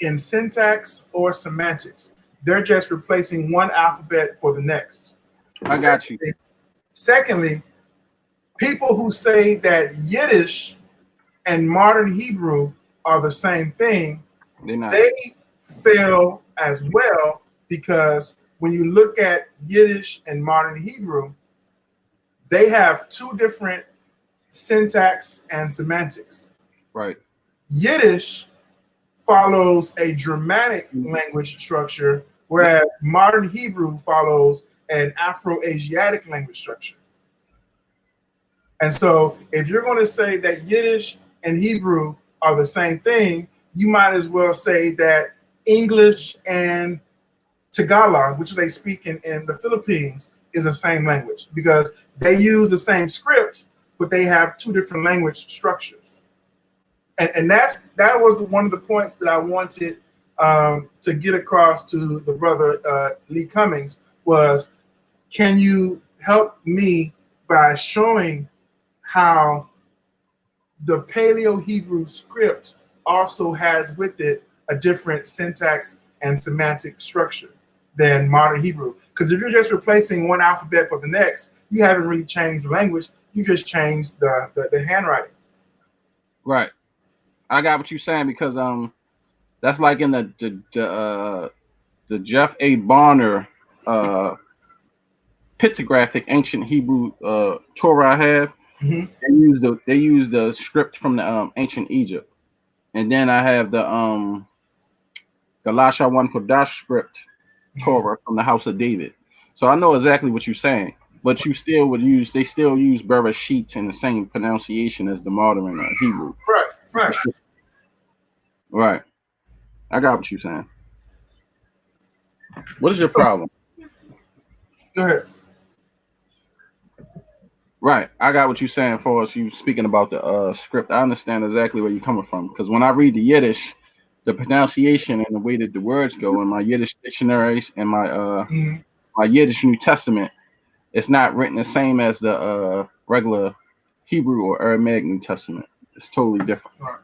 in syntax or semantics. They're just replacing one alphabet for the next. I got you. Secondly, people who say that Yiddish and modern Hebrew are the same thing, they fail as well, because when you look at Yiddish and modern Hebrew, they have two different syntax and semantics. Right. Yiddish follows a Germanic language structure, whereas modern Hebrew follows an Afro-Asiatic language structure. And so if you're going to say that Yiddish and Hebrew are the same thing, you might as well say that English and Tagalog, which they speak in the Philippines, is the same language, because they use the same script, but they have two different language structures. And that was one of the points that I wanted to get across to the brother Lee Cummings was, can you help me by showing how the Paleo Hebrew script also has with it a different syntax and semantic structure than modern Hebrew? Because if you're just replacing one alphabet for the next, you haven't really changed the language. You just changed the handwriting. Right. I got what you're saying, because that's like in the Jeff A. Bonner pictographic ancient Hebrew Torah I have. Mm-hmm. They use the script from the ancient Egypt, and then I have the Galasha One Kodash script Torah from the House of David. So I know exactly what you're saying, but you still they still use Bereshit in the same pronunciation as the modern Hebrew. Right. Right. I got what you're saying. What is your problem? Go ahead. Right. I got what you're saying for us. You speaking about the script. I understand exactly where you're coming from, because when I read the Yiddish, the pronunciation and the way that the words go in my Yiddish dictionaries and my my Yiddish New Testament, it's not written the same as the regular Hebrew or Aramaic New Testament. It's totally different. Right.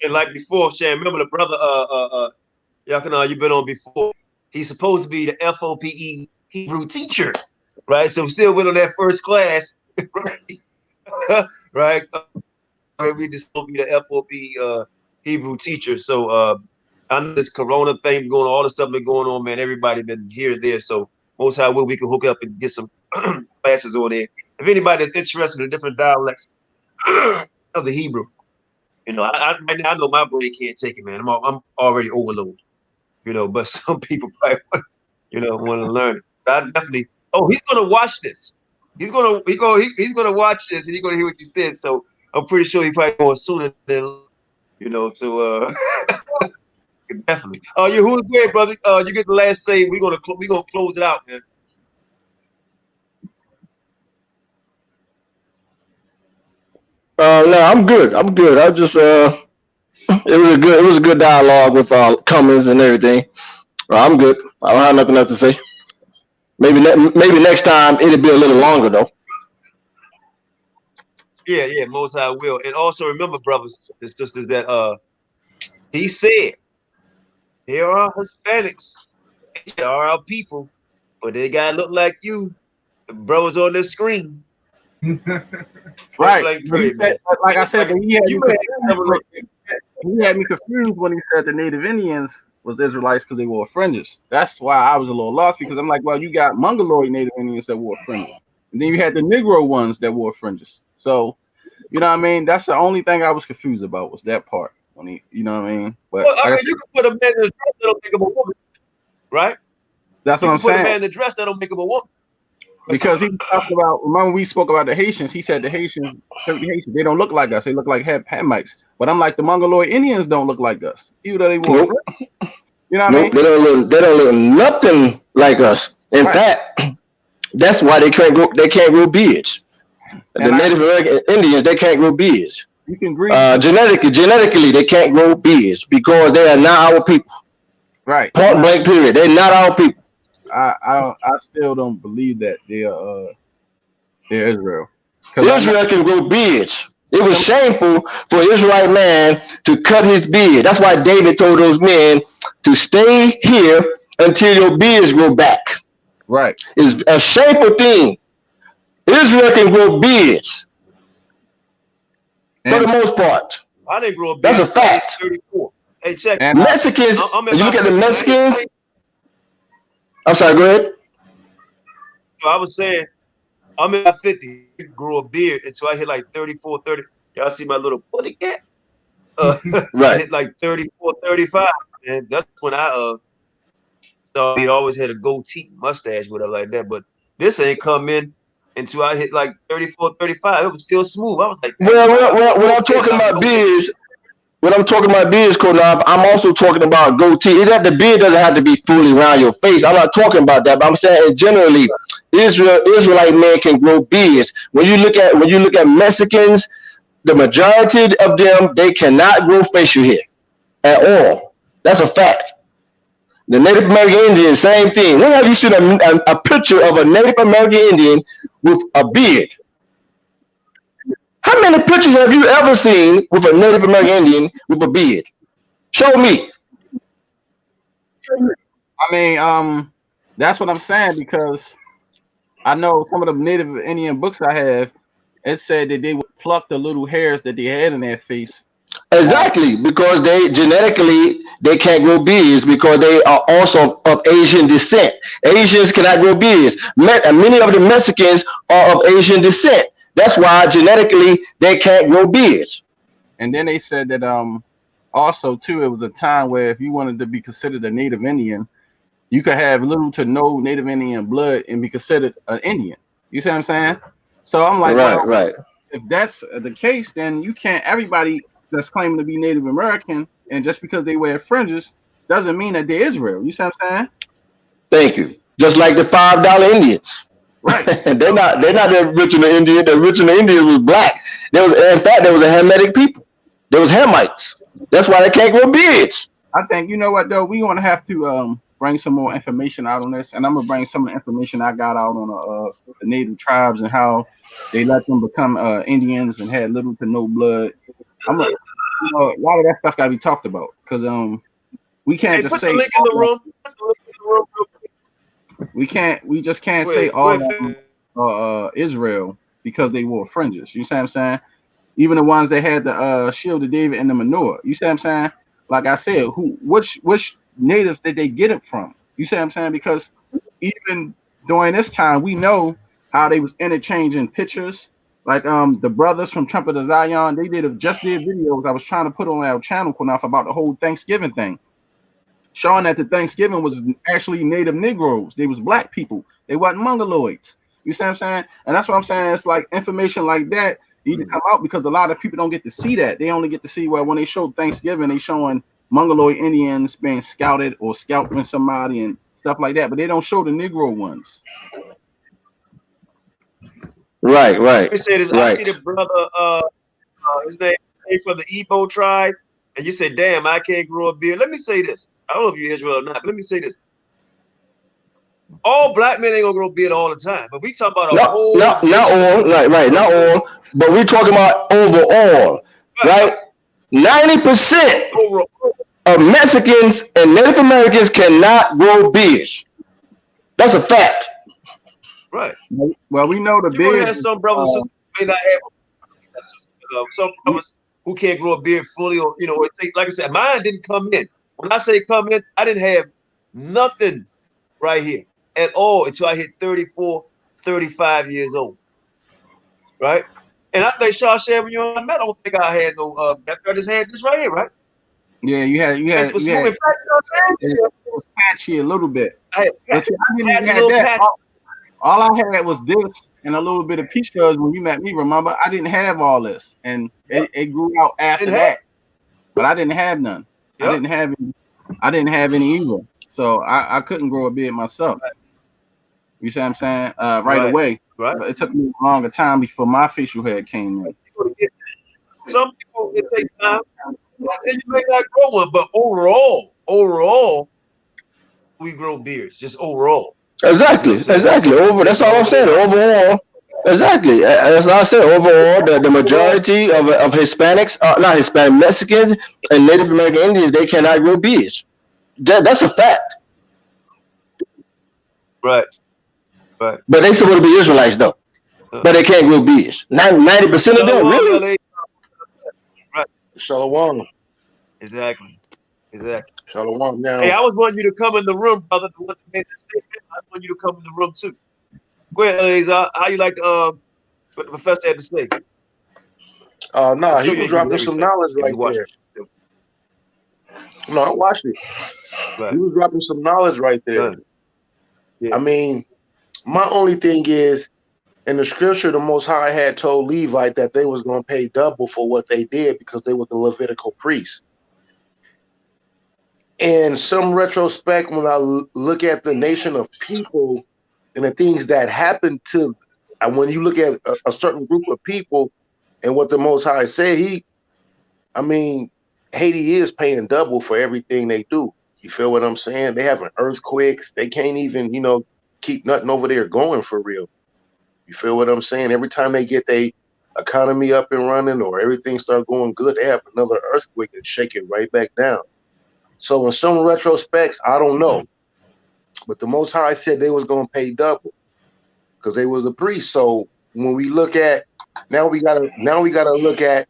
And like before, Shan, remember the brother Yakana you've been on before. He's supposed to be the FOPE Hebrew teacher, right? So we still went on that first class, right? Right. We just supposed to be the FOPE Hebrew teacher. So I know this Corona thing going on, all the stuff been going on, man. Everybody been here and there. So most high will we can hook up and get some classes on there. If anybody is interested in different dialects of the Hebrew, you know, right now I know my brain can't take it, man. I'm already overloaded, you know. But some people probably, want to learn it. I definitely. Oh, he's gonna watch this. He's gonna watch this, and he's gonna hear what you said. So I'm pretty sure he probably going sooner than So definitely. You who's great, brother? You get the last say. We're gonna close it out, man. No, I'm good. I just It was a good dialogue with Cummings and everything. I'm good. I don't have nothing else to say. Maybe next time it'll be a little longer though. Yeah, most I will. And also remember, brothers and sisters, that he said there are Hispanics, there are our people, but they gotta look like you, the brothers on the screen. Right. Man. Like I said, he had me confused when he said the Native Indians was Israelites because they wore fringes. That's why I was a little lost, because I'm like, well, you got Mongoloid Native Indians that wore fringes, and then you had the Negro ones that wore fringes. So, you know what I mean? That's the only thing I was confused about, was that part. When he, you know what I mean? But well, I mean, you can put a man in a dress that'll make him a woman, right? That's what I'm saying. Put a man in a dress that'll make him a woman. Because he talked about, remember we spoke about the Haitians, he said the Haitians, they don't look like us, they look like Hamites. But I'm like, the Mongoloid Indians don't look like us, even though they were, you know what I mean? They don't look nothing like us. In fact, that's why they can't grow beards. The Native American Indians, they can't grow beards. You can agree. Genetically, they can't grow beards because they are not our people. Right. Point blank period. They're not our people. I still don't believe that they're Israel. Israel can grow beards. It was shameful for an Israelite man to cut his beard. That's why David told those men to stay here until your beards grow back. Right. It's a shameful thing. Israel can grow beards for the most part. I didn't grow a beard. That's a fact. 34. Hey, check. Mexicans, you look at the Mexicans. I'm sorry, go ahead. So I was saying, I'm in my 50s, grow a beard until I hit like 34, 30. Y'all see my little putty cat? Right. I hit like 34, 35. And that's when I started. He always had a goatee, mustache, whatever like that. But this ain't come in until I hit like 34, 35. It was still smooth. I was like, well, when I'm talking about beards, QANATH, I'm also talking about goatee. The beard doesn't have to be fully around your face. I'm not talking about that, but I'm saying generally, Israelite men can grow beards. When you look at Mexicans, the majority of them, they cannot grow facial hair at all. That's a fact. The Native American Indian, same thing. When have you seen a picture of a Native American Indian with a beard? How many pictures have you ever seen with a Native American Indian with a beard? Show me. I mean, that's what I'm saying, because I know some of the Native Indian books I have, it said that they would pluck the little hairs that they had in their face. Exactly, because they genetically they can't grow beards because they are also of Asian descent. Asians cannot grow beards. Many of the Mexicans are of Asian descent. That's why genetically they can't grow beards. And then they said that also too, it was a time where if you wanted to be considered a Native Indian, you could have little to no Native Indian blood and be considered an Indian. You see what I'm saying? So I'm like, right. If that's the case, then you can't. Everybody that's claiming to be Native American, and just because they wear fringes doesn't mean that they're Israel. You see what I'm saying? Thank you. Just like the $5 Indians. Right. they're not the original Indian. The original Indian was black. In fact, there was a Hamitic people. There was Hamites. That's why they can't grow beards. I think, you know what though, we're gonna have to bring some more information out on this, and I'm gonna bring some of the information I got out on the Native tribes and how they let them become Indians and had little to no blood. A lot of that stuff gotta be talked about, because we can't just say. Put the link in the room. We just can't say all of Israel because they wore fringes. You see what I'm saying? Even the ones that had the shield of David and the menorah. You see what I'm saying? Like I said, which natives did they get it from? You see what I'm saying? Because even during this time, we know how they was interchanging pictures. Like the brothers from Trumpet of Zion, they did videos I was trying to put on our channel, QANATH, about the whole Thanksgiving thing, showing that the Thanksgiving was actually Native Negroes. They was black people. They wasn't Mongoloids. You see what I'm saying? And that's what I'm saying. It's like information like that need to come out, because a lot of people don't get to see that. They only get to see, well, when they show Thanksgiving, they showing Mongoloid Indians being scouted or scalping somebody and stuff like that, but they don't show the Negro ones. Right. I see the brother, his name from the Igbo tribe. and you say, damn, I can't grow a beard. Let me say this. I don't know if you're Israel or not, but let me say this. All black men ain't gonna grow a beard all the time, but we talking about a whole not all, right, not all, but we're talking about overall, right? 90% of Mexicans and Native Americans cannot grow beards. That's a fact. Right. Well, we know the beard. Have some brothers and sisters may not have some brothers who can't grow a beard fully, or it takes, like I said, mine didn't come in. When I say come in, I didn't have nothing right here at all until I hit 34, 35 years old. Right? And I think Shawshan, when you and I met, I don't think I had no I just had this right here, right? Yeah, you had it was patchy a little bit. I didn't have that. All I had was this and a little bit of peach fuzz when you met me, remember? I didn't have all this. And it grew out after that. But I didn't have none. Yep. I didn't have any either. So I couldn't grow a beard myself. Right. You see what I'm saying? Right away. Right. It took me a longer time before my facial hair came in. Some people, it takes time. And you may not grow one, but overall, we grow beards. Just overall. Exactly. That's all I'm saying. Overall, exactly. As I said, overall, the majority of Hispanics, not Hispanic, Mexicans and Native American Indians, they cannot grow beards. That's a fact. Right. But they supposed to be Israelites though. But they can't grow beards. 90% of them, really. Right. Shalom. Exactly. Shalom now. Hey, I was wanting you to come in the room, brother. I want you to come in the room too. Go ahead, Eliezer. How you like what the professor had to say? No, he was dropping some knowledge right there. No, I watched it. Right. He was dropping some knowledge right there. Right. Yeah. I mean, my only thing is, in the scripture, the Most High had told Levite that they was going to pay double for what they did because they were the Levitical priests. In some retrospect, when I look at the nation of people and the things that happened to, when you look at a certain group of people and what the Most High said, Haiti is paying double for everything they do. You feel what I'm saying? They having earthquakes. They can't even, keep nothing over there going for real. You feel what I'm saying? Every time they get their economy up and running or everything start going good, they have another earthquake and shake it right back down. So in some retrospects, I don't know. But the Most High said they was going to pay double because they was a priest. So when we look at, now we gotta look at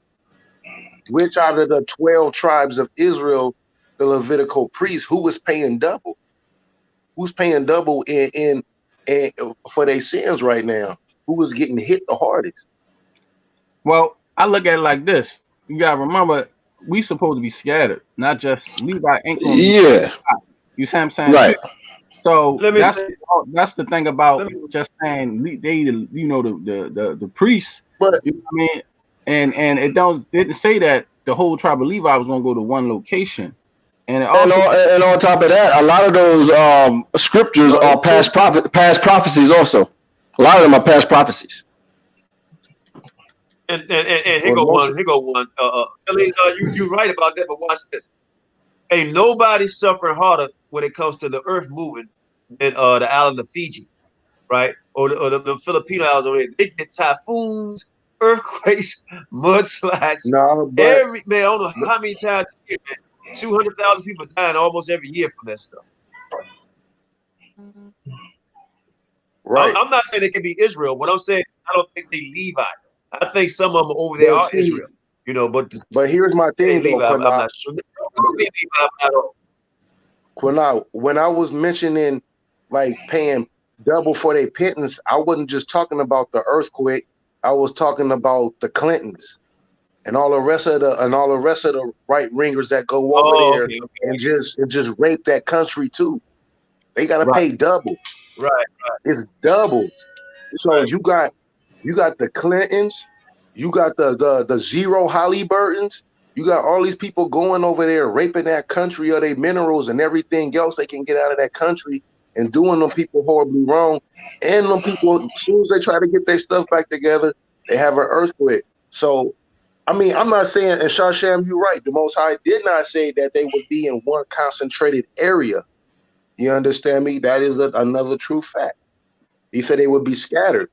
which out of the 12 tribes of Israel, the Levitical priests, who was paying double? Who's paying double in for their sins right now? Who was getting hit the hardest? Well, I look at it like this. You gotta remember, we supposed to be scattered, not just Levi ain't gonna be You see what I'm saying? Right. So that's the thing about just saying they the priests. But you know what I mean? And it didn't say that the whole tribe of Levi was gonna go to one location. And on top of that, a lot of those scriptures are past prophecies also. A lot of them are past prophecies. And here go one. You're right about that, but watch this. Ain't nobody suffering harder when it comes to the earth moving than the island of Fiji, right? Or the Filipino islands over there. They get typhoons, earthquakes, mudslides. No, but I don't know how many times a year, man. 200,000 people dying almost every year from that stuff. Right. I'm not saying it can be Israel. What I'm saying, I don't think they Levi. I think some of them over there are Israel. But here's my thing, though, I'm not sure. When I was mentioning like paying double for their pittance, I wasn't just talking about the earthquake. I was talking about the Clintons and all the rest of the right ringers that go over there and just rape that country too. They gotta pay double. Right. It's double. So you got the Clintons, you got the Zero Halliburtons, you got all these people going over there raping that country of their minerals and everything else they can get out of that country and doing them people horribly wrong. And them people, as soon as they try to get their stuff back together, they have an earthquake. So I mean, I'm not saying, and Shasham, you're right. The Most High did not say that they would be in one concentrated area. You understand me? That is another true fact. He said they would be scattered.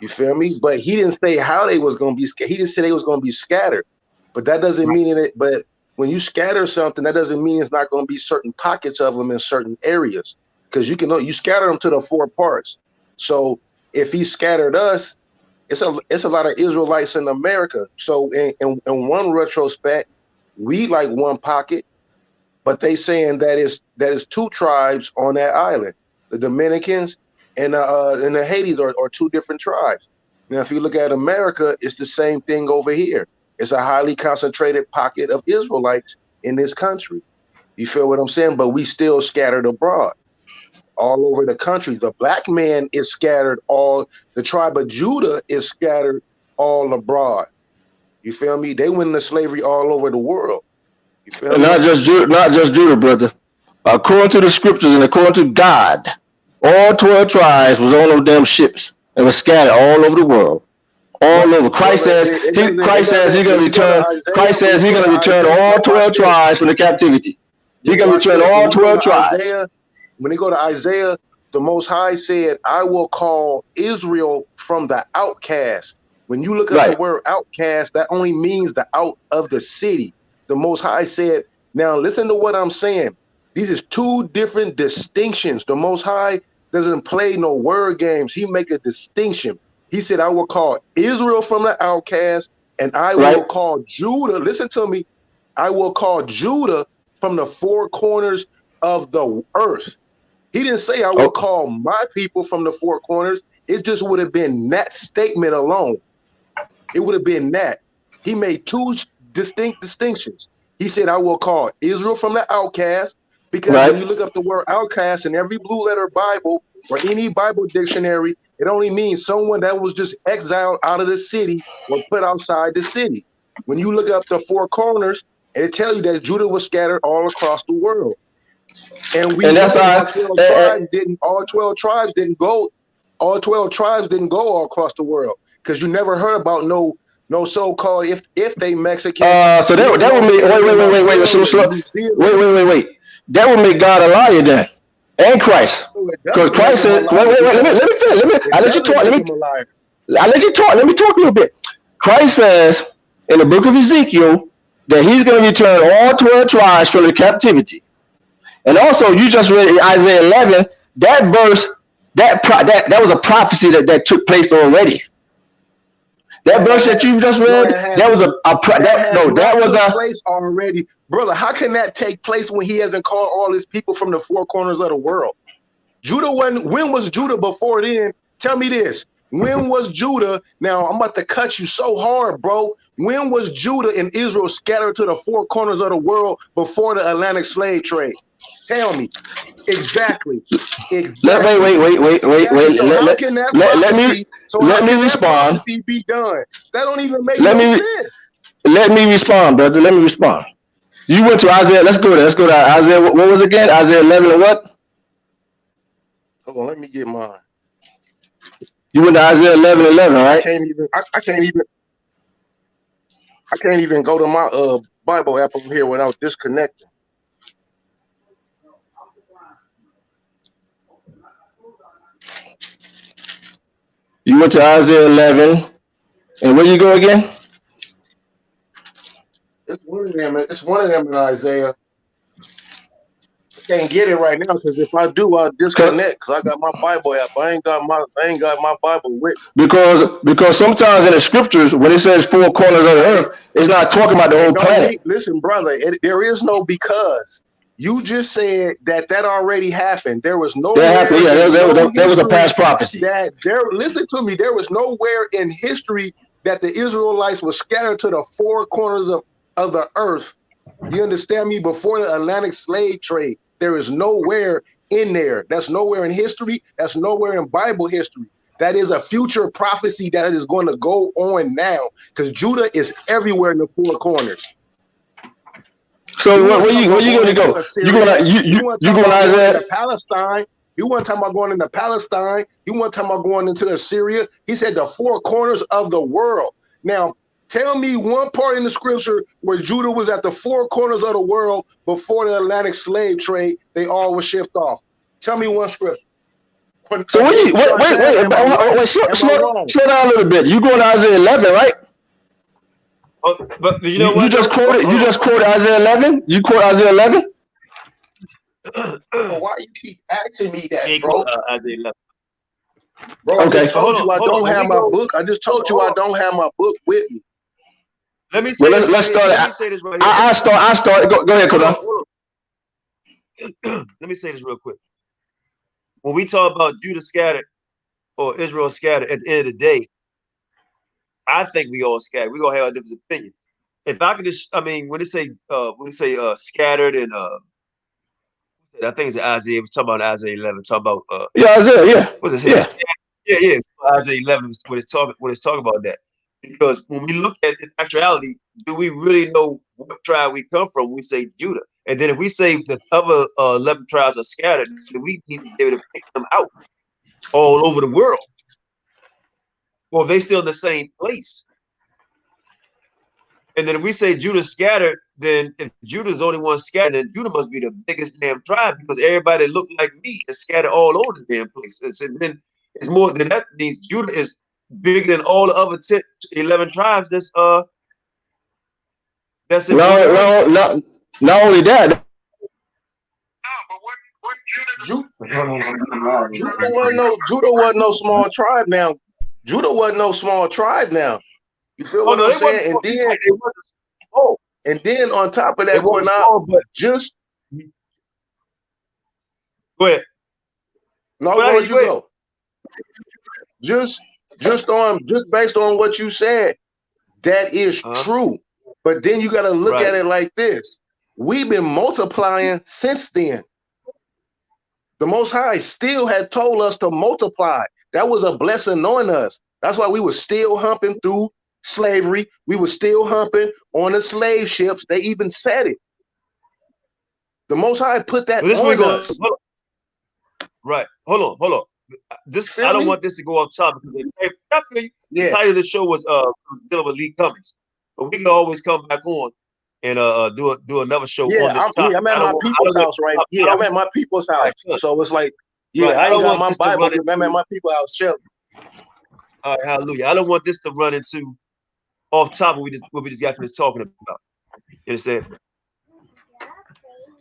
You feel me? But he didn't say how they was going to be scattered. He just said they was going to be scattered. But that doesn't mean it. But when you scatter something, that doesn't mean it's not going to be certain pockets of them in certain areas. Because you scatter them to the 4 parts. So if he scattered us, it's a lot of Israelites in America. So in one retrospect, we like one pocket, but they saying that is 2 tribes on that island. The Dominicans and the Hades are 2 different tribes. Now, if you look at America, it's the same thing over here. It's a highly concentrated pocket of Israelites in this country. You feel what I'm saying? But we still scattered abroad, all over the country. The black man is scattered the tribe of Judah is scattered all abroad. You feel me? They went into slavery all over the world. You feel me? Not just Judah, brother. According to the scriptures and according to God, all 12 tribes was on those damn ships and was scattered all over the world. All over. Christ says he's going to return. Christ says he's going to return all 12 tribes from the captivity. He's going to return all 12 tribes. When they go to Isaiah, the Most High said, I will call Israel from the outcast. When you look at the word outcast, that only means the out of the city. The Most High said, now listen to what I'm saying. These are 2 different distinctions. The Most High doesn't play no word games. He make a distinction. He said, I will call Israel from the outcast, and I will call Judah. Listen to me. I will call Judah from the 4 corners of the earth. He didn't say I will call my people from the 4 corners. It just would have been that statement alone. It would have been that. He made 2 distinct distinctions. He said, I will call Israel from the outcast, because when you look up the word outcast in every blue letter Bible or any Bible dictionary, it only means someone that was just exiled out of the city or put outside the city. When you look up the 4 corners, it tells you that Judah was scattered all across the world. And that's all 12 tribes didn't go all across the world, because you never heard about no so-called if they Mexican. So that would make wait. That would make God a liar then, and Christ, because Christ said, wait. Let me finish. I let you talk. Let me talk a little bit. Christ says in the book of Ezekiel that he's going to return all 12 tribes from the captivity. And also, you just read in Isaiah 11, that verse, that was a prophecy that took place already. That verse that you just read, that was a place already, brother. How can that take place when he hasn't called all his people from the 4 corners of the world? Judah when was Judah before then? Tell me this. When was Judah? Now I'm about to cut you so hard, bro. When was Judah and Israel scattered to the 4 corners of the world before the Atlantic slave trade? Tell me. Exactly. Wait. So let me respond. Be done. That don't even make sense. Let me respond, brother. Let me respond. You went to Isaiah. Let's go to Isaiah. What was it again? Isaiah 11 and what? Hold on, let me get mine. You went to Isaiah 11:11, right? I can't even go to my Bible app over here without disconnecting. You went to Isaiah 11, and where you go again? It's one of them in Isaiah. I can't get it right now, because if I do, I'll disconnect, because I got my Bible app. I ain't got my Bible with me. Because sometimes in the scriptures, when it says 4 corners of the earth, it's not talking about the whole planet. Listen, brother, there is no because. You just said that already happened. There was no. That happened. Yeah, there was a past prophecy. Listen to me. There was nowhere in history that the Israelites were scattered to the 4 corners of the earth. You understand me? Before the Atlantic slave trade, there is nowhere in there. That's nowhere in history. That's nowhere in Bible history. That is a future prophecy that is going to go on now, because Judah is everywhere in the 4 corners. So where you going to go? You going to Isaiah? Palestine. You want to talk about going into Palestine? You want to talk about going into Assyria? He said the 4 corners of the world. Now, Tell me one part in the scripture where Judah was at the four corners of the world before the Atlantic slave trade. They all were shipped off. Tell me one scripture. So wait, slow down a little bit. You going to Isaiah 11, right? But you know what? You just quoted Isaiah 11. You quote Isaiah 11. Why you keep asking me that, bro? Isaiah 11. Bro, I just told you I don't have my book. I just told you I don't have my book with me. Let me say let's start. Let me say this right here. I start. Go ahead, Kodath. Let me say this real quick. When we talk about Judah scattered or Israel scattered, at the end of the day, I think we all scattered. We're gonna have different opinions. If I could just, I mean, when they say scattered and I think it's Isaiah. We're talking about Isaiah 11. Talking about Isaiah. Yeah. What's this here? Yeah. Isaiah 11 is what it's talking about that. Because when we look at the actuality, do we really know what tribe we come from? We say Judah. And then if we say the other 11 tribes are scattered, then we need to be able to pick them out all over the world. Well, they still in the same place. And then if we say Judah's scattered, then if Judah's the only one scattered, then Judah must be the biggest damn tribe because everybody that look like me is scattered all over the damn place. And then it's more than that means Judah is bigger than all the other 11 tribes that's in not only that. Judah wasn't no small tribe now. Judah wasn't no small tribe now. You feel what I'm saying? And then on top of that, just go ahead. No, where you go? Just based on what you said, that is true. But then you got to look at it like this. We've been multiplying since then. The Most High still had told us to multiply. That was a blessing on us. That's why we were still humping through slavery. We were still humping on the slave ships. They even said it. The Most High put that on us. Right. Hold on. I don't want this to go off topic. I feel you. The title of the show was dealing with Lee Cummings. But we can always come back on and do another show on this topic. I'm at my people's house right now. Yeah, I'm at my people's house. So it's like, I ain't got my Bible. I'm at my people's house. Chill. All right, hallelujah. I don't want this to run into off topic what we just got finished talking about. You understand?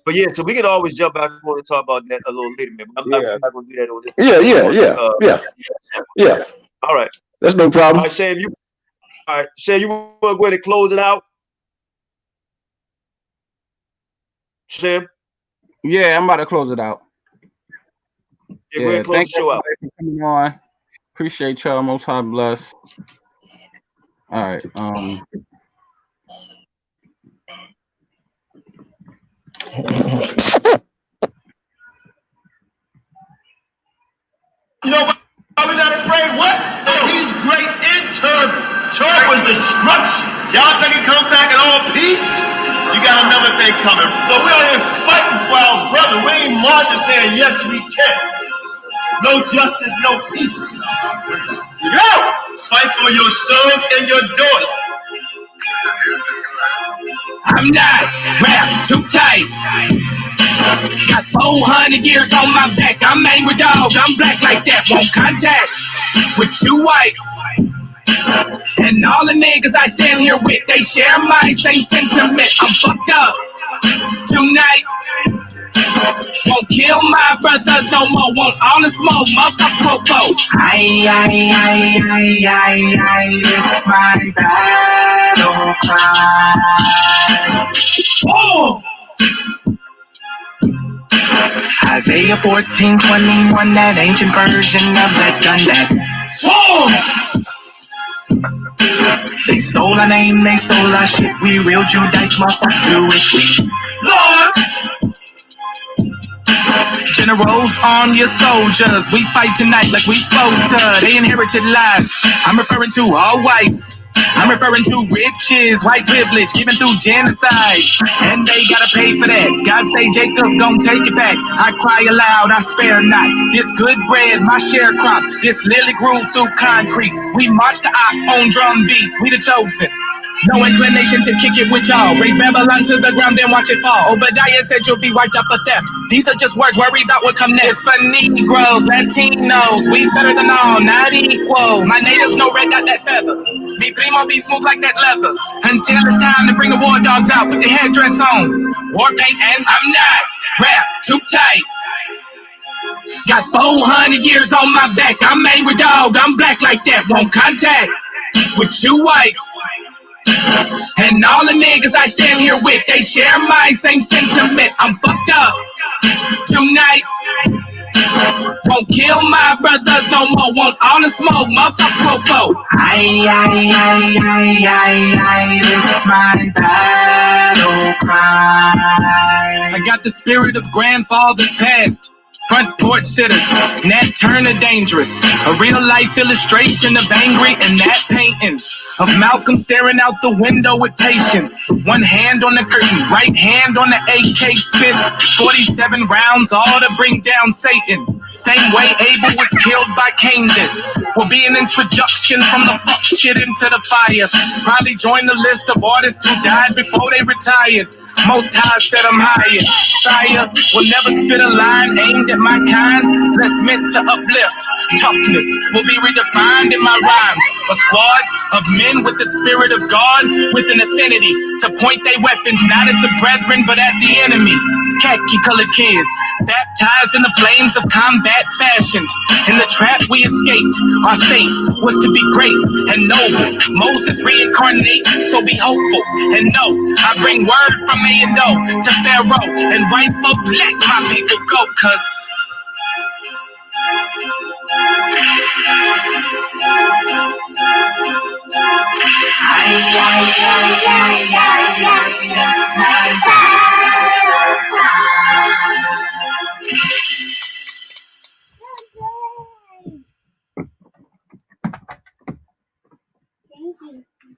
But yeah, so we can always jump back on and talk about that a little later, man. I'm not going to do that on this. Yeah. All right. That's no problem. All right, Sam, you want to go ahead and close it out? Sam? Yeah, I'm about to close it out. Yeah, go ahead and close the show out. For coming on. Appreciate y'all. Most High bless. All right. No, are we not afraid? What? He's great internal. Turn was destruction. Y'all think he comes back in all peace? You got another thing coming. But we out here fighting for our brother. We ain't marching saying yes we can. No justice, no peace. Go! Fight for your sons and your daughters. I'm not wrapped too tight. Got 400 years on my back. I'm angry dog. I'm black like that. Won't contact with you whites. And all the niggas I stand here with, they share my same sentiment. I'm fucked up tonight. Won't kill my brothers no more. Want all the smoke, motherfucker popo. It's my battle cry. Oh! Isaiah 14:21, that ancient version of that gun that they stole our name, they stole our shit. We real Judites, motherfucker Jewish. Lord! Generals, arm your soldiers. We fight tonight like we supposed to. They inherited lies. I'm referring to all whites. I'm referring to riches, white privilege, given through genocide. And they gotta pay for that. God say, Jacob, gon' take it back. I cry aloud, I spare not. This good bread, my sharecrop. This lily grew through concrete. We march the ox on drum beat. We the chosen. No inclination to kick it with y'all. Raise Babylon to the ground, then watch it fall. Obadiah said you'll be wiped out for theft. These are just words, worry about what come next. It's for Negroes, Latinos, we better than all, not equal. My natives know red got that feather. Me primo be smooth like that leather. Until it's time to bring the war dogs out with the headdress on. War paint and I'm not wrapped too tight. Got 400 years on my back. I'm angry dog, I'm black like that. Won't contact with you whites. And all the niggas I stand here with, they share my same sentiment. I'm fucked up tonight. Won't kill my brothers no more. Want all the smoke, motherfucker popo. This is my battle cry. I got the spirit of grandfathers past. Front porch sitters, Nat Turner dangerous. A real life illustration of angry and that painting. Of Malcolm staring out the window with patience. One hand on the curtain, right hand on the AK spits. 47 rounds, all to bring down Satan. Same way Abel was killed by Cain. This will be an introduction from the fuck shit into the fire. Probably join the list of artists who died before they retired. Most High said I'm higher. Sire will never spit a line aimed at my kind. That's meant to uplift. Toughness will be redefined in my rhymes. A squad of men with the spirit of God, with an affinity to point their weapons not at the brethren but at the enemy. Khaki colored kids, baptized in the flames of combat fashioned. In the trap we escaped, our fate was to be great and noble. Moses reincarnated, so be hopeful and know I bring word from A&O to Pharaoh and white folk let my people go, cause